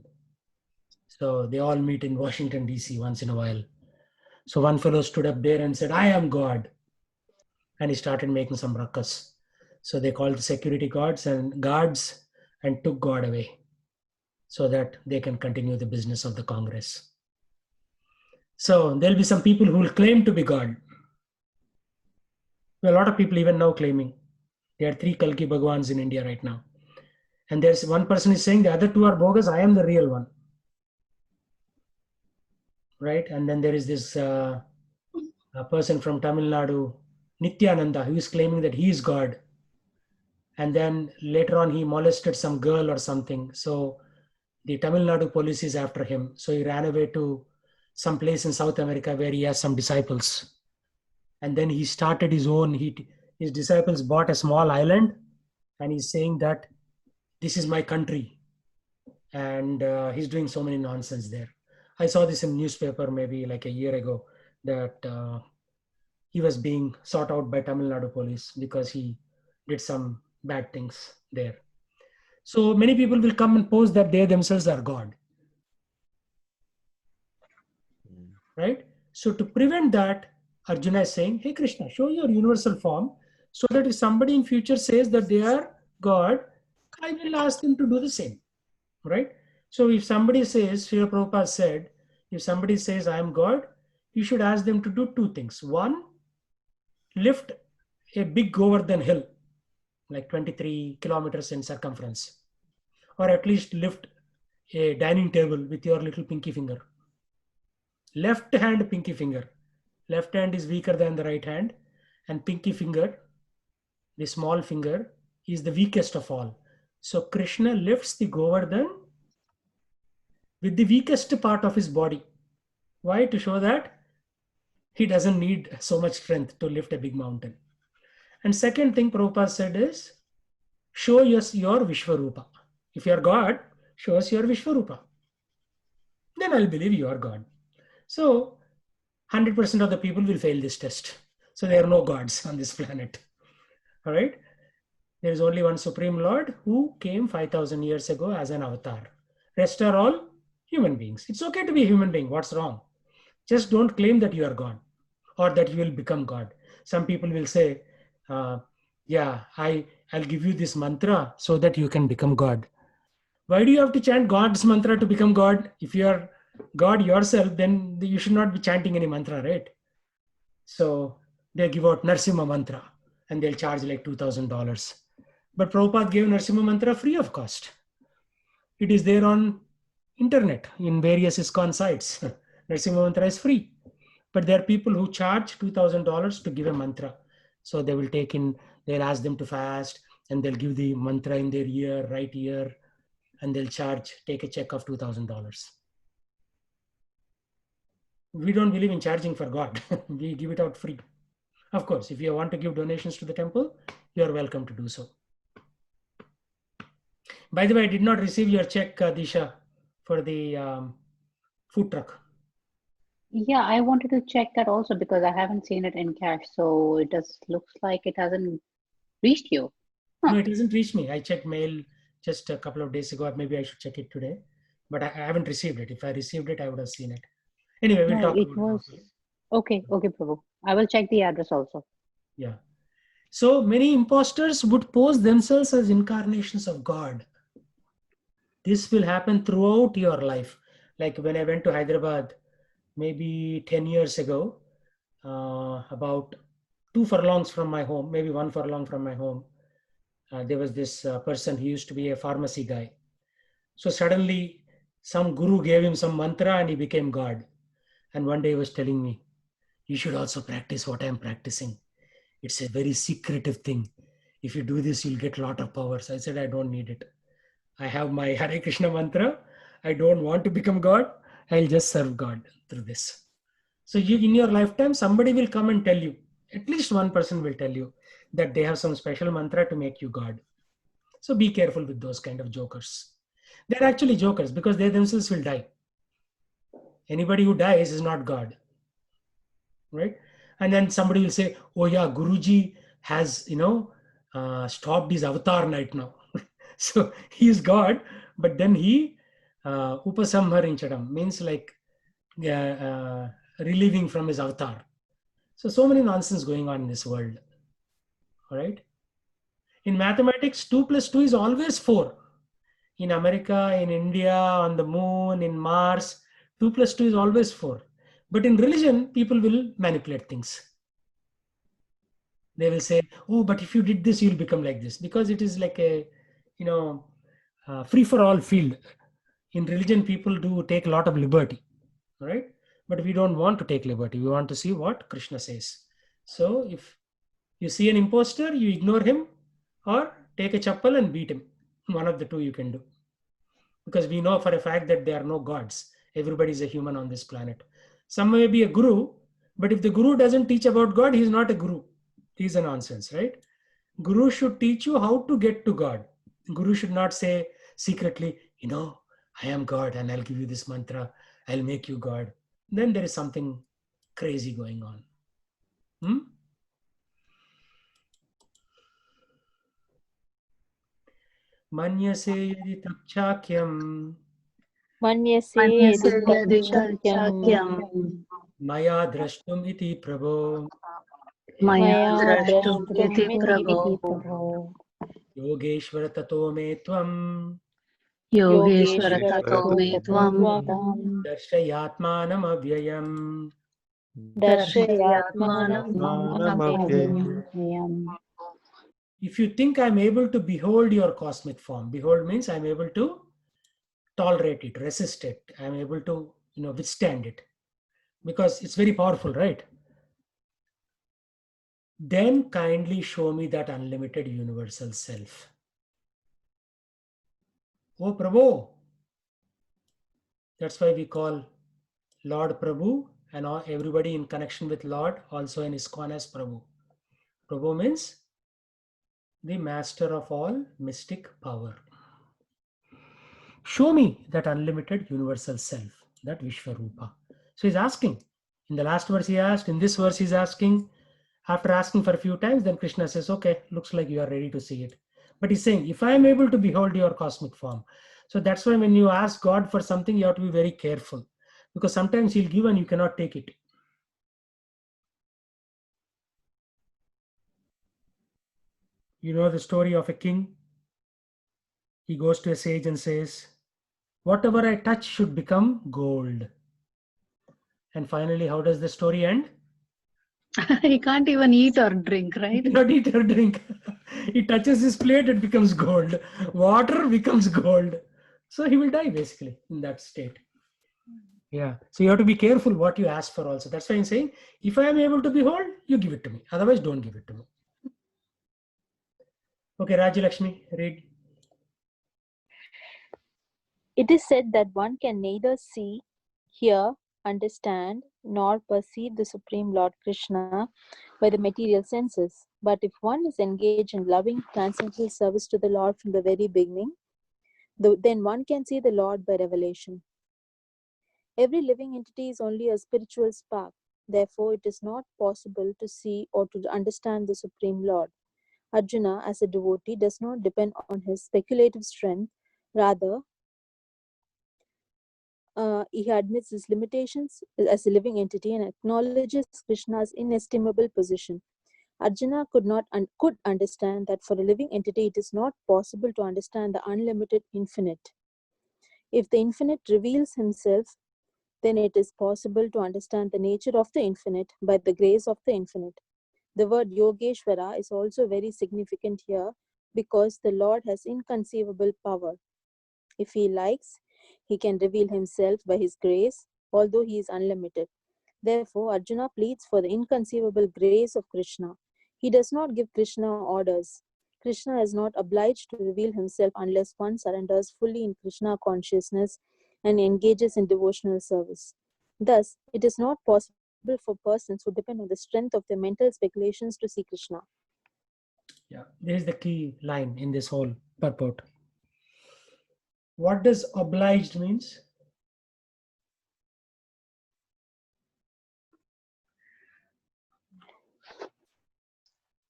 Speaker 1: So they all meet in Washington, DC once in a while. So one fellow stood up there and said, I am God. And he started making some ruckus. So they called the security guards and took God away so that they can continue the business of the Congress. So there'll be some people who will claim to be God. A lot of people even now claiming. There are 3 Kalki Bhagwans in India right now. And there's one person is saying the other 2 are bogus, I am the real one. Right? And then there is this a person from Tamil Nadu, Nityananda, who is claiming that he is God. And then later on he molested some girl or something. So the Tamil Nadu police is after him. So he ran away to some place in South America where he has some disciples. And then he started his own, his disciples bought a small island and he's saying that this is my country. And he's doing so many nonsense there. I saw this in newspaper maybe like a year ago that he was being sought out by Tamil Nadu police because he did some bad things there. So many people will come and pose that they themselves are God. Right? So to prevent that, Arjuna is saying, hey Krishna, show your universal form so that if somebody in future says that they are God, I will ask them to do the same. Right? So if somebody says, Srila Prabhupada said, if somebody says I am God, you should ask them to do 2 things. One, lift a big Govardhan hill, like 23 kilometers in circumference, or at least lift a dining table with your little pinky finger. Left hand pinky finger. Left hand is weaker than the right hand, and pinky finger, the small finger, is the weakest of all. So Krishna lifts the Govardhan with the weakest part of his body. Why? To show that he doesn't need so much strength to lift a big mountain. And second thing Prabhupada said is, show us your Vishwarupa. If you are God, show us your Vishwarupa. Then I'll believe you are God. So 100% of the people will fail this test. So there are no gods on this planet. All right. There is only one Supreme Lord who came 5,000 years ago as an avatar. Rest are all human beings. It's okay to be a human being. What's wrong? Just don't claim that you are God or that you will become God. Some people will say, yeah, I'll give you this mantra so that you can become God. Why do you have to chant God's mantra to become God? If you are God yourself, then you should not be chanting any mantra, right? So they give out Narsimha mantra and they'll charge like $2,000. But Prabhupada gave Narsimha mantra free of cost. It is there on internet in various ISKCON sites. Narsimha mantra is free. But there are people who charge $2,000 to give a mantra. So they will they'll ask them to fast and they'll give the mantra in their ear, right ear, and they'll take a check of $2,000. We don't believe in charging for God. We give it out free. Of course, if you want to give donations to the temple, you are welcome to do so. By the way, I did not receive your check, Disha, for the food truck.
Speaker 6: Yeah, I wanted to check that also because I haven't seen it in cash. So it does looks like it hasn't reached you.
Speaker 1: No, it hasn't reached me. I checked mail just a couple of days ago. Maybe I should check it today, but I haven't received it. If I received it, I would have seen it. Anyway, we'll
Speaker 6: No,
Speaker 1: talk
Speaker 6: it
Speaker 1: about it
Speaker 6: was
Speaker 1: after.
Speaker 6: okay. Okay, Prabhu. I will check the address also.
Speaker 1: Yeah. So many imposters would pose themselves as incarnations of God. This will happen throughout your life. Like when I went to Hyderabad, maybe 10 years ago, about 2 furlongs from my home, maybe 1 furlong from my home, there was this person who used to be a pharmacy guy. So suddenly, some guru gave him some mantra and he became God. And one day he was telling me, you should also practice what I'm practicing. It's a very secretive thing. If you do this, you'll get a lot of powers. I said, I don't need it. I have my Hare Krishna mantra. I don't want to become God. I'll just serve God through this. So you, in your lifetime, somebody will come and tell you, at least one person will tell you that they have some special mantra to make you God. So be careful with those kind of jokers. They're actually jokers because they themselves will die. Anybody who dies is not God, right? And then somebody will say, oh yeah, Guruji has, stopped his avatar night now. So he is God, but then he upasamharinchadam means like relieving from his avatar. So many nonsense going on in this world. All right. In mathematics, 2 plus 2 is always 4. In America, in India, on the moon, in Mars, 2 plus 2 is always 4. But in religion, people will manipulate things. They will say, oh, but if you did this, you'll become like this. Because it is like a, free for all field. In religion, people do take a lot of liberty, right? But we don't want to take liberty. We want to see what Krishna says. So if you see an imposter, you ignore him or take a chappal and beat him. One of the two you can do. Because we know for a fact that there are no gods. Everybody is a human on this planet. Some may be a guru, but if the guru doesn't teach about God, he's not a guru. He's a nonsense, right? Guru should teach you how to get to God. Guru should not say secretly, I am God and I'll give you this mantra. I'll make you God. Then there is something crazy going on. Manyase yadi tapchakyam
Speaker 5: Manyase yadi tachakyam
Speaker 1: maya drashtum iti prabho
Speaker 5: maya
Speaker 7: drashtum iti
Speaker 5: drashtum
Speaker 7: prabho
Speaker 5: iti prabho
Speaker 1: yogeshvara tato me tvam
Speaker 7: yogeshwara
Speaker 5: Yogeshwara
Speaker 7: tato me tvam
Speaker 5: Tvam
Speaker 1: darshayatmanam avyayam
Speaker 5: Darshayatmanam
Speaker 3: Manamavyayam.
Speaker 1: If you think I'm able to behold your cosmic form, behold means I'm able to tolerate it, resist it. I'm able to, withstand it because it's very powerful, right? Then kindly show me that unlimited universal self. Oh, Prabhu. That's why we call Lord Prabhu and everybody in connection with Lord also in ISKCON as Prabhu. Prabhu means the master of all mystic power. Show me that unlimited universal self, that Vishwarupa. So he's asking. In the last verse he asked, in this verse he's asking. After asking for a few times, then Krishna says, okay, looks like you are ready to see it. But he's saying, if I am able to behold your cosmic form. So that's why when you ask God for something, you have to be very careful. Because sometimes he'll give and you cannot take it. You know the story of a king? He goes to a sage and says, whatever I touch should become gold. And finally, how does the story end?
Speaker 7: He can't even eat or drink, right?
Speaker 1: He cannot eat or drink. He touches his plate, it becomes gold. Water becomes gold. So he will die basically in that state. Yeah. So you have to be careful what you ask for also. That's why I'm saying, if I am able to behold, you give it to me. Otherwise, don't give it to me. Okay, Raji Lakshmi, read.
Speaker 5: It is said that one can neither see, hear, understand, nor perceive the Supreme Lord Krishna by the material senses. But if one is engaged in loving transcendental service to the Lord from the very beginning, then one can see the Lord by revelation. Every living entity is only a spiritual spark. Therefore, it is not possible to see or to understand the Supreme Lord. Arjuna, as a devotee, does not depend on his speculative strength. Rather, he admits his limitations as a living entity and acknowledges Krishna's inestimable position. Arjuna could understand that for a living entity it is not possible to understand the unlimited infinite. If the infinite reveals himself, then it is possible to understand the nature of the infinite by the grace of the infinite. The word Yogeshwara is also very significant here because the Lord has inconceivable power. If he likes, he can reveal himself by his grace, although he is unlimited. Therefore, Arjuna pleads for the inconceivable grace of Krishna. He does not give Krishna orders. Krishna is not obliged to reveal himself unless one surrenders fully in Krishna consciousness and engages in devotional service. Thus, it is not possible for persons who depend on the strength of their mental speculations to see Krishna.
Speaker 1: Yeah, there is the key line in this whole purport. What does obliged means?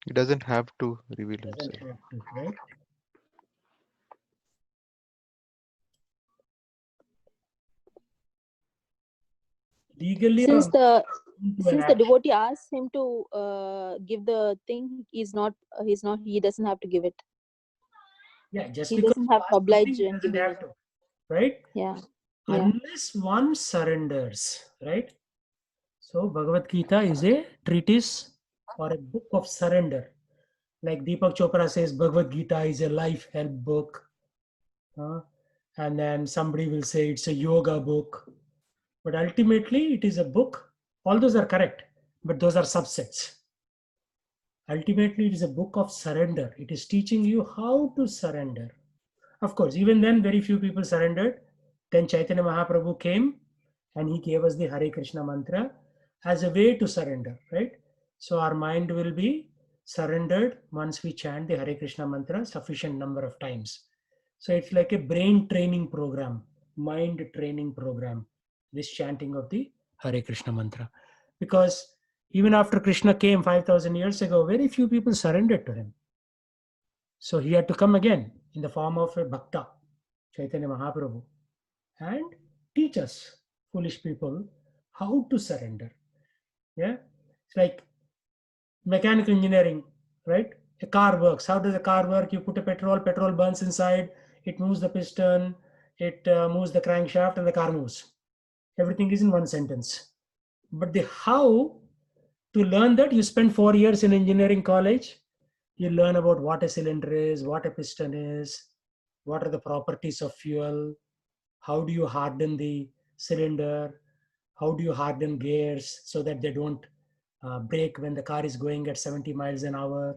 Speaker 3: He doesn't have to reveal
Speaker 1: Doesn't
Speaker 3: himself.
Speaker 1: have to, right? Legally or
Speaker 5: Since the
Speaker 1: into an
Speaker 5: since the
Speaker 1: action.
Speaker 5: devotee asks him to give the thing, he doesn't have to give it.
Speaker 1: Yeah, just
Speaker 5: He
Speaker 1: because
Speaker 5: doesn't
Speaker 1: you
Speaker 5: have to
Speaker 1: ask something,
Speaker 5: oblige
Speaker 1: he
Speaker 5: in
Speaker 1: doesn't
Speaker 5: giving
Speaker 1: have
Speaker 5: it.
Speaker 1: to, right?
Speaker 5: Yeah.
Speaker 1: Unless one surrenders, right? So Bhagavad Gita is a treatise or a book of surrender. Like Deepak Chopra says, Bhagavad Gita is a life help book. And then somebody will say it's a yoga book. But ultimately, it is a book. All those are correct, but those are subsets. Ultimately, it is a book of surrender. It is teaching you how to surrender. Of course, even then, very few people surrendered. Then Chaitanya Mahaprabhu came and he gave us the Hare Krishna mantra as a way to surrender, right? So our mind will be surrendered once we chant the Hare Krishna mantra sufficient number of times. So it's like a brain training program, mind training program, this chanting of the Hare Krishna mantra. Because even after Krishna came 5,000 years ago, very few people surrendered to him. So he had to come again in the form of a Bhakta, Chaitanya Mahaprabhu, and teach us, foolish people, how to surrender. Yeah, it's like mechanical engineering, right? A car works. How does a car work? You put a petrol burns inside, it moves the piston, it moves the crankshaft, and the car moves. Everything is in one sentence. But the how, to learn that, you spend 4 years in engineering college. You learn about what a cylinder is, what a piston is, what are the properties of fuel, how do you harden the cylinder, how do you harden gears so that they don't break when the car is going at 70 miles an hour,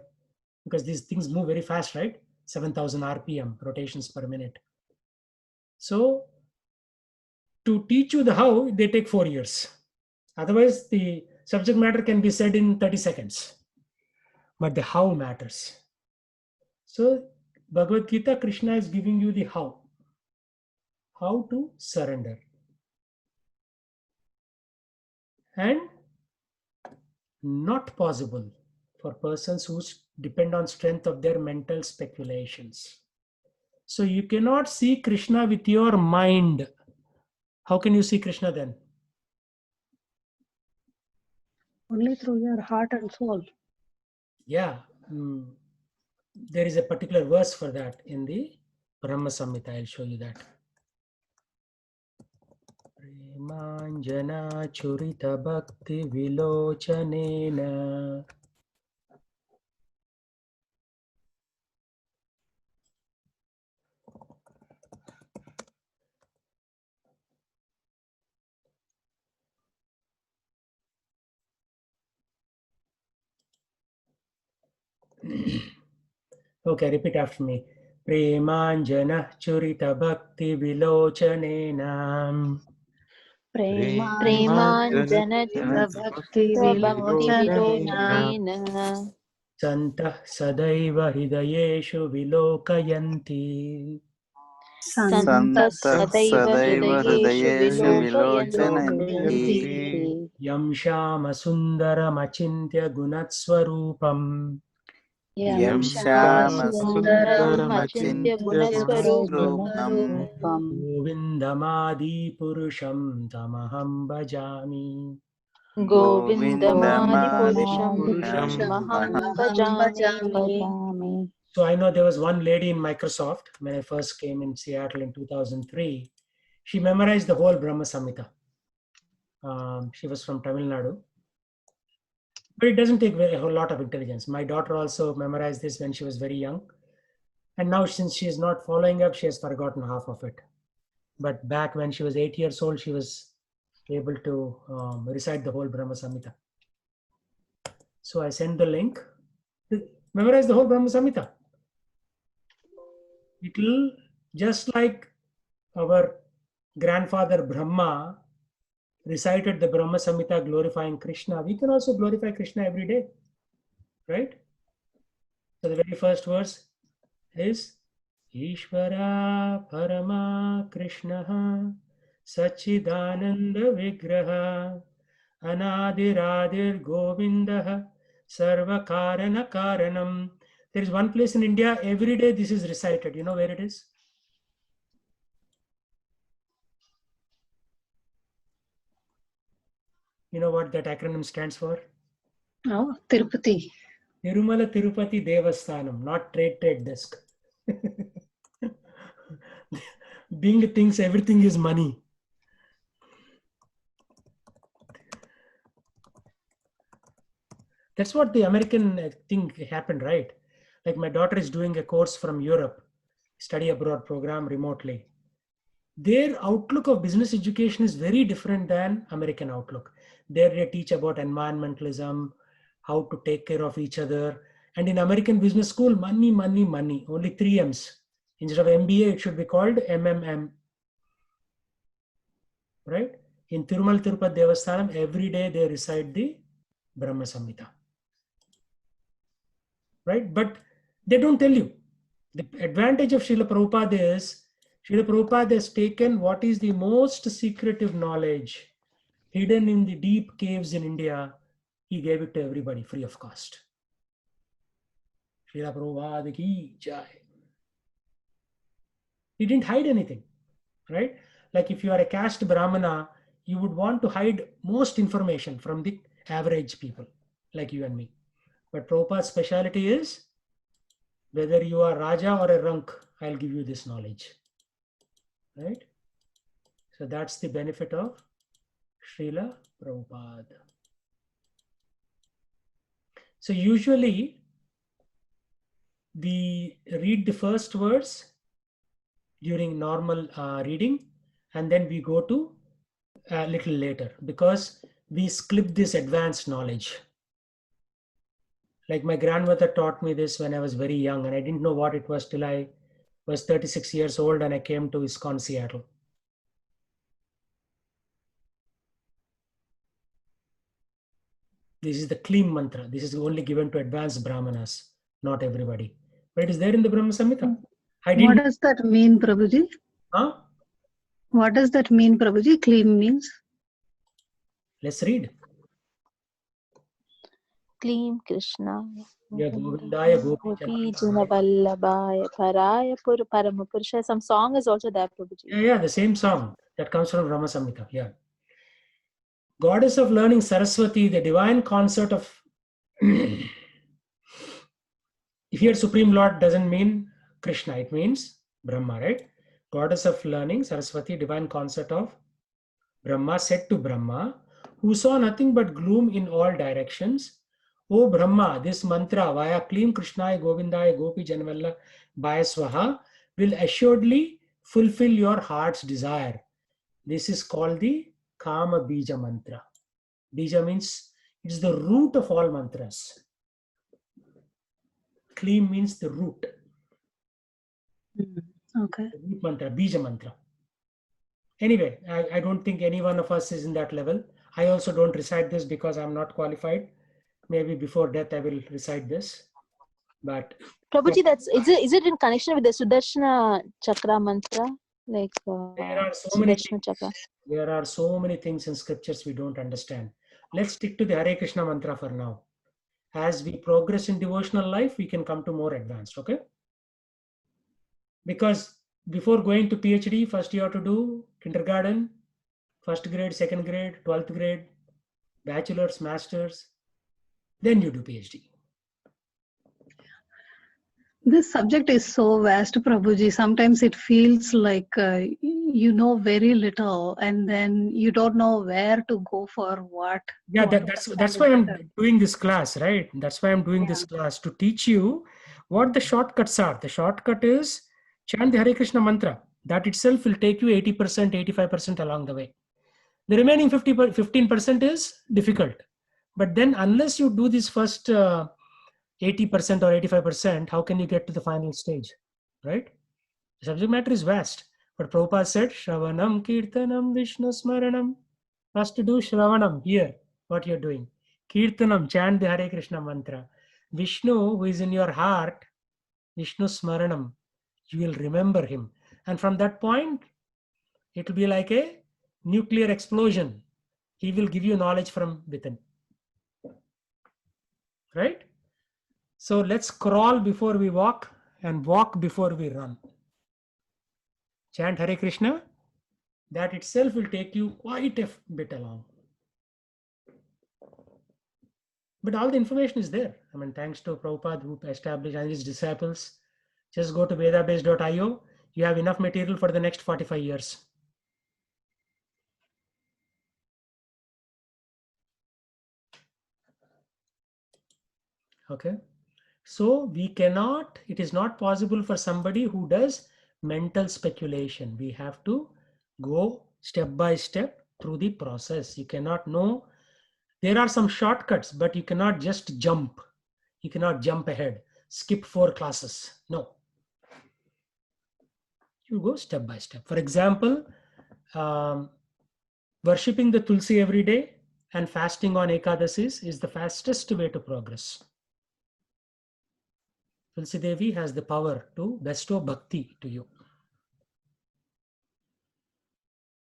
Speaker 1: because these things move very fast, right? 7,000 rpm, rotations per minute. So to teach you the how, they take 4 years. Otherwise, the subject matter can be said in 30 seconds. But the how matters. So Bhagavad Gita, Krishna is giving you the how to surrender. And not possible for persons who depend on strength of their mental speculations. So you cannot see Krishna with your mind. How can you see Krishna then?
Speaker 7: Only through your heart and soul.
Speaker 1: Yeah, there is a particular verse for that in the Brahma Samhita. I'll show you that. Premanjana Churita Bhakti Vilochanena. Okay, repeat after me. Premanjana Churita Bhakti Vilochanena.
Speaker 5: Premanjana
Speaker 7: Bhakti
Speaker 5: Bhakti
Speaker 7: Vilochanena
Speaker 5: Vilochanena
Speaker 1: Santah Sadaiva Hridayeshu Vilokayanti.
Speaker 5: Santa Sadaiva
Speaker 2: Hridayeshu
Speaker 5: Vilokayanti.
Speaker 1: Yam Shama Sundaramachintya Gunatswarupam.
Speaker 2: Yam
Speaker 5: Shama
Speaker 2: Shama
Speaker 5: Sundaram
Speaker 2: Achintya
Speaker 5: Achintya Gunaswarupam.
Speaker 2: Gunaswarupam
Speaker 1: Govindamadi Purusham Tamaham Bhajami.
Speaker 5: Govindamadi
Speaker 2: Govindamadi
Speaker 5: Purusham
Speaker 2: Purusham
Speaker 5: Maham
Speaker 2: Maham
Speaker 5: Bhajami.
Speaker 6: Bhajami.
Speaker 1: So I know there was one lady in Microsoft when I first came in Seattle in 2003. She memorized the whole Brahma Samhita. She was from Tamil Nadu. But it doesn't take a whole lot of intelligence. My daughter also memorized this when she was very young. And now since she is not following up, she has forgotten half of it. But back when she was 8 years old, she was able to recite the whole Brahma Samhita. So I sent the link. Memorize the whole Brahma Samhita. It will, just like our grandfather Brahma recited the Brahma Samhita glorifying Krishna, we can also glorify Krishna every day, right? So the very first verse is Ishvara Parama Krishna Sachidananda Vigraha Anadiradir Govinda Sarva Karana Karanam. There is one place in India, every day this is recited. You know where it is? You know what that acronym stands for?
Speaker 7: Oh, Tirupati.
Speaker 1: Tirumala Tirupati Devasthanam, not trade desk. Being thinks everything is money. That's what the American thing happened, right? Like my daughter is doing a course from Europe, study abroad program remotely. Their outlook of business education is very different than American outlook. There they teach about environmentalism, how to take care of each other. And in American business school, money, money, money, only 3 M's. Instead of MBA, it should be called MMM. Right? In Tirumal Tirupati Devasthanam, every day they recite the Brahma Samhita. Right? But they don't tell you. The advantage of Srila Prabhupada is, Srila Prabhupada has taken what is the most secretive knowledge hidden in the deep caves in India. He gave it to everybody free of cost. Srila Prabhupada ki jai. He didn't hide anything, right? Like if you are a caste Brahmana, you would want to hide most information from the average people like you and me. But Prabhupada's specialty is, whether you are Raja or a Rank, I'll give you this knowledge, right? So that's the benefit of Srila Prabhupada. So usually we read the first verse during normal reading, and then we go to a little later because we skip this advanced knowledge. Like my grandmother taught me this when I was very young, and I didn't know what it was till I was 36 years old and I came to ISKCON Seattle. This is the Kleem mantra. This is only given to advanced Brahmanas, not everybody. But it is there in the Brahma Samhita.
Speaker 7: What does that mean, Prabhuji?
Speaker 1: Huh?
Speaker 7: What does that mean, Prabhuji? Clean means?
Speaker 1: Let's read.
Speaker 5: Kleem Krishna
Speaker 1: Ya Govindaya
Speaker 5: Gopi Jana Vallabhaya Paraya Paramapurusha. Some song is also there, Prabhuji.
Speaker 1: Yeah, the same song that comes from Brahma Samhita. Yeah. Goddess of learning Saraswati, the divine consort of here Supreme Lord doesn't mean Krishna, it means Brahma, right? Goddess of learning Saraswati, divine consort of Brahma, said to Brahma, who saw nothing but gloom in all directions, O Brahma, this mantra via Kleem Krishnaya Govindaya Gopi Janavalla Bhaya Swaha will assuredly fulfill your heart's desire. This is called the Kama Bija mantra. Bija means it is the root of all mantras. Kleem means the root.
Speaker 7: Okay.
Speaker 1: The root mantra, Bija mantra. Anyway, I don't think any one of us is in that level. I also don't recite this because I'm not qualified. Maybe before death I will recite this. But
Speaker 5: Prabhuji, is it in connection with the Sudarshana Chakra mantra? Like
Speaker 1: there are so many
Speaker 5: Sudarshana Chakra.
Speaker 1: there are so many things in scriptures we don't understand. Let's stick to the Hare Krishna mantra for now. As we progress in devotional life, we can come to more advanced, okay? Because before going to PhD, first you have to do kindergarten, first grade, second grade, 12th grade, bachelor's, master's, then you do PhD.
Speaker 7: This subject is so vast, Prabhuji. Sometimes it feels like you know very little, and then you don't know where to go for what.
Speaker 1: Yeah,
Speaker 7: to
Speaker 1: that's
Speaker 7: understand
Speaker 1: why
Speaker 7: it
Speaker 1: I'm
Speaker 7: better.
Speaker 1: doing this class, right? That's why I'm doing this
Speaker 7: Yeah.
Speaker 1: class, to teach you what the shortcuts are. The shortcut is chant the Hare Krishna mantra. That itself will take you 80%, 85% along the way. The remaining 15% is difficult. But then unless you do this first 80% or 85%, how can you get to the final stage, right? The subject matter is vast. But Prabhupada said, Shravanam, Kirtanam, Vishnu Smaranam. First to do Shravanam, here, what you're doing. Kirtanam, chant the Hare Krishna mantra. Vishnu, who is in your heart, Vishnu Smaranam, you will remember him. And from that point, it will be like a nuclear explosion. He will give you knowledge from within. Right? So let's crawl before we walk and walk before we run. Chant Hare Krishna. That itself will take you quite a bit along. But all the information is there. I mean, thanks to Prabhupada who established and his disciples. Just go to vedabase.io. You have enough material for the next 45 years. Okay. So we cannot, it is not possible for somebody who does mental speculation. We have to go step by step through the process. You cannot know. There are some shortcuts, but you cannot just jump. You cannot jump ahead, skip 4 classes. No. You go step by step. For example, worshipping the Tulsi every day and fasting on Ekadasis is the fastest way to progress. Tulsi Devi has the power to bestow bhakti to you.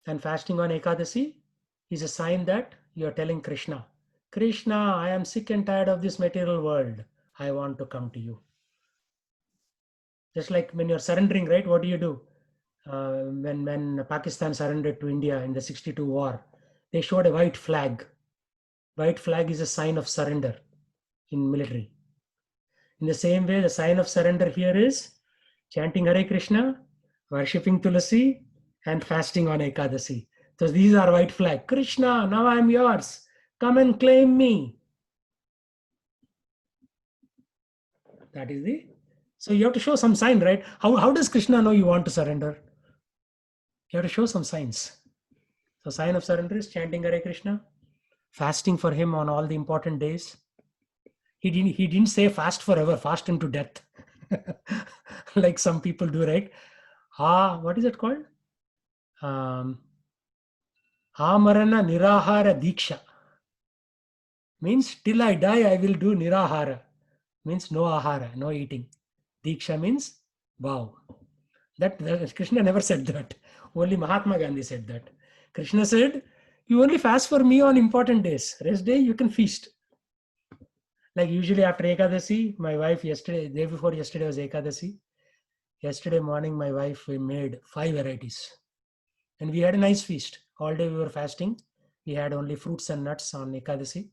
Speaker 1: And fasting on Ekadasi is a sign that you are telling Krishna, Krishna, I am sick and tired of this material world. I want to come to you. Just like when you're surrendering, right? What do? When Pakistan surrendered to India in the 62 war, they showed a white flag. White flag is a sign of surrender in military. In the same way, the sign of surrender here is chanting Hare Krishna, worshipping Tulasi, and fasting on Ekadasi. So these are white flag. Krishna, now I am yours. Come and claim me. That is the. So you have to show some sign, right? How does Krishna know you want to surrender? You have to show some signs. So sign of surrender is chanting Hare Krishna, fasting for him on all the important days. He didn't say fast forever, fast into death. Like some people do, right? What is it called? Amarana Nirahara Diksha. Means till I die, I will do Nirahara. Means no ahara, no eating. Diksha means vow. That Krishna never said that. Only Mahatma Gandhi said that. Krishna said, you only fast for me on important days. Rest day, you can feast. Like usually after Ekadasi, my wife day before yesterday was Ekadasi. Yesterday morning, my wife made 5 varieties. And we had a nice feast. All day we were fasting. We had only fruits and nuts on Ekadasi.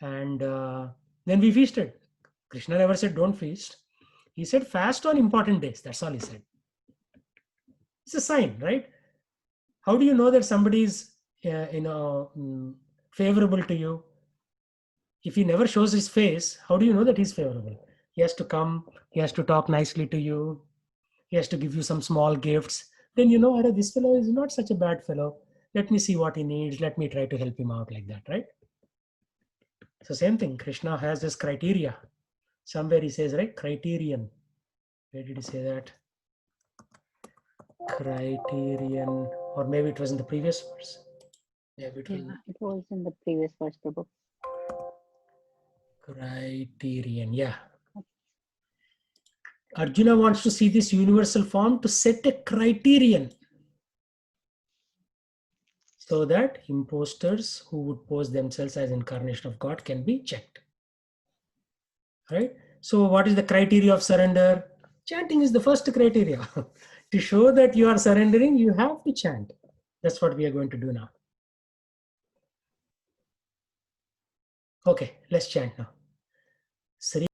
Speaker 1: And then we feasted. Krishna never said don't feast. He said fast on important days. That's all he said. It's a sign, right? How do you know that somebody is favorable to you? If he never shows his face, how do you know that he's favorable? He has to come, he has to talk nicely to you, he has to give you some small gifts. Then you know, this fellow is not such a bad fellow. Let me see what he needs. Let me try to help him out like that, right? So same thing, Krishna has this criteria. Somewhere he says, right, criterion. Where did he say that? Criterion, or maybe it was in the previous verse. Maybe it was.
Speaker 6: Yeah, it was in the previous verse, Prabhu.
Speaker 1: Criterion, yeah. Arjuna wants to see this universal form to set a criterion so that imposters who would pose themselves as incarnation of God can be checked. Right? So what is the criteria of surrender? Chanting is the first criteria. To show that you are surrendering, you have to chant. That's what we are going to do now. Okay, let's chant now. Sri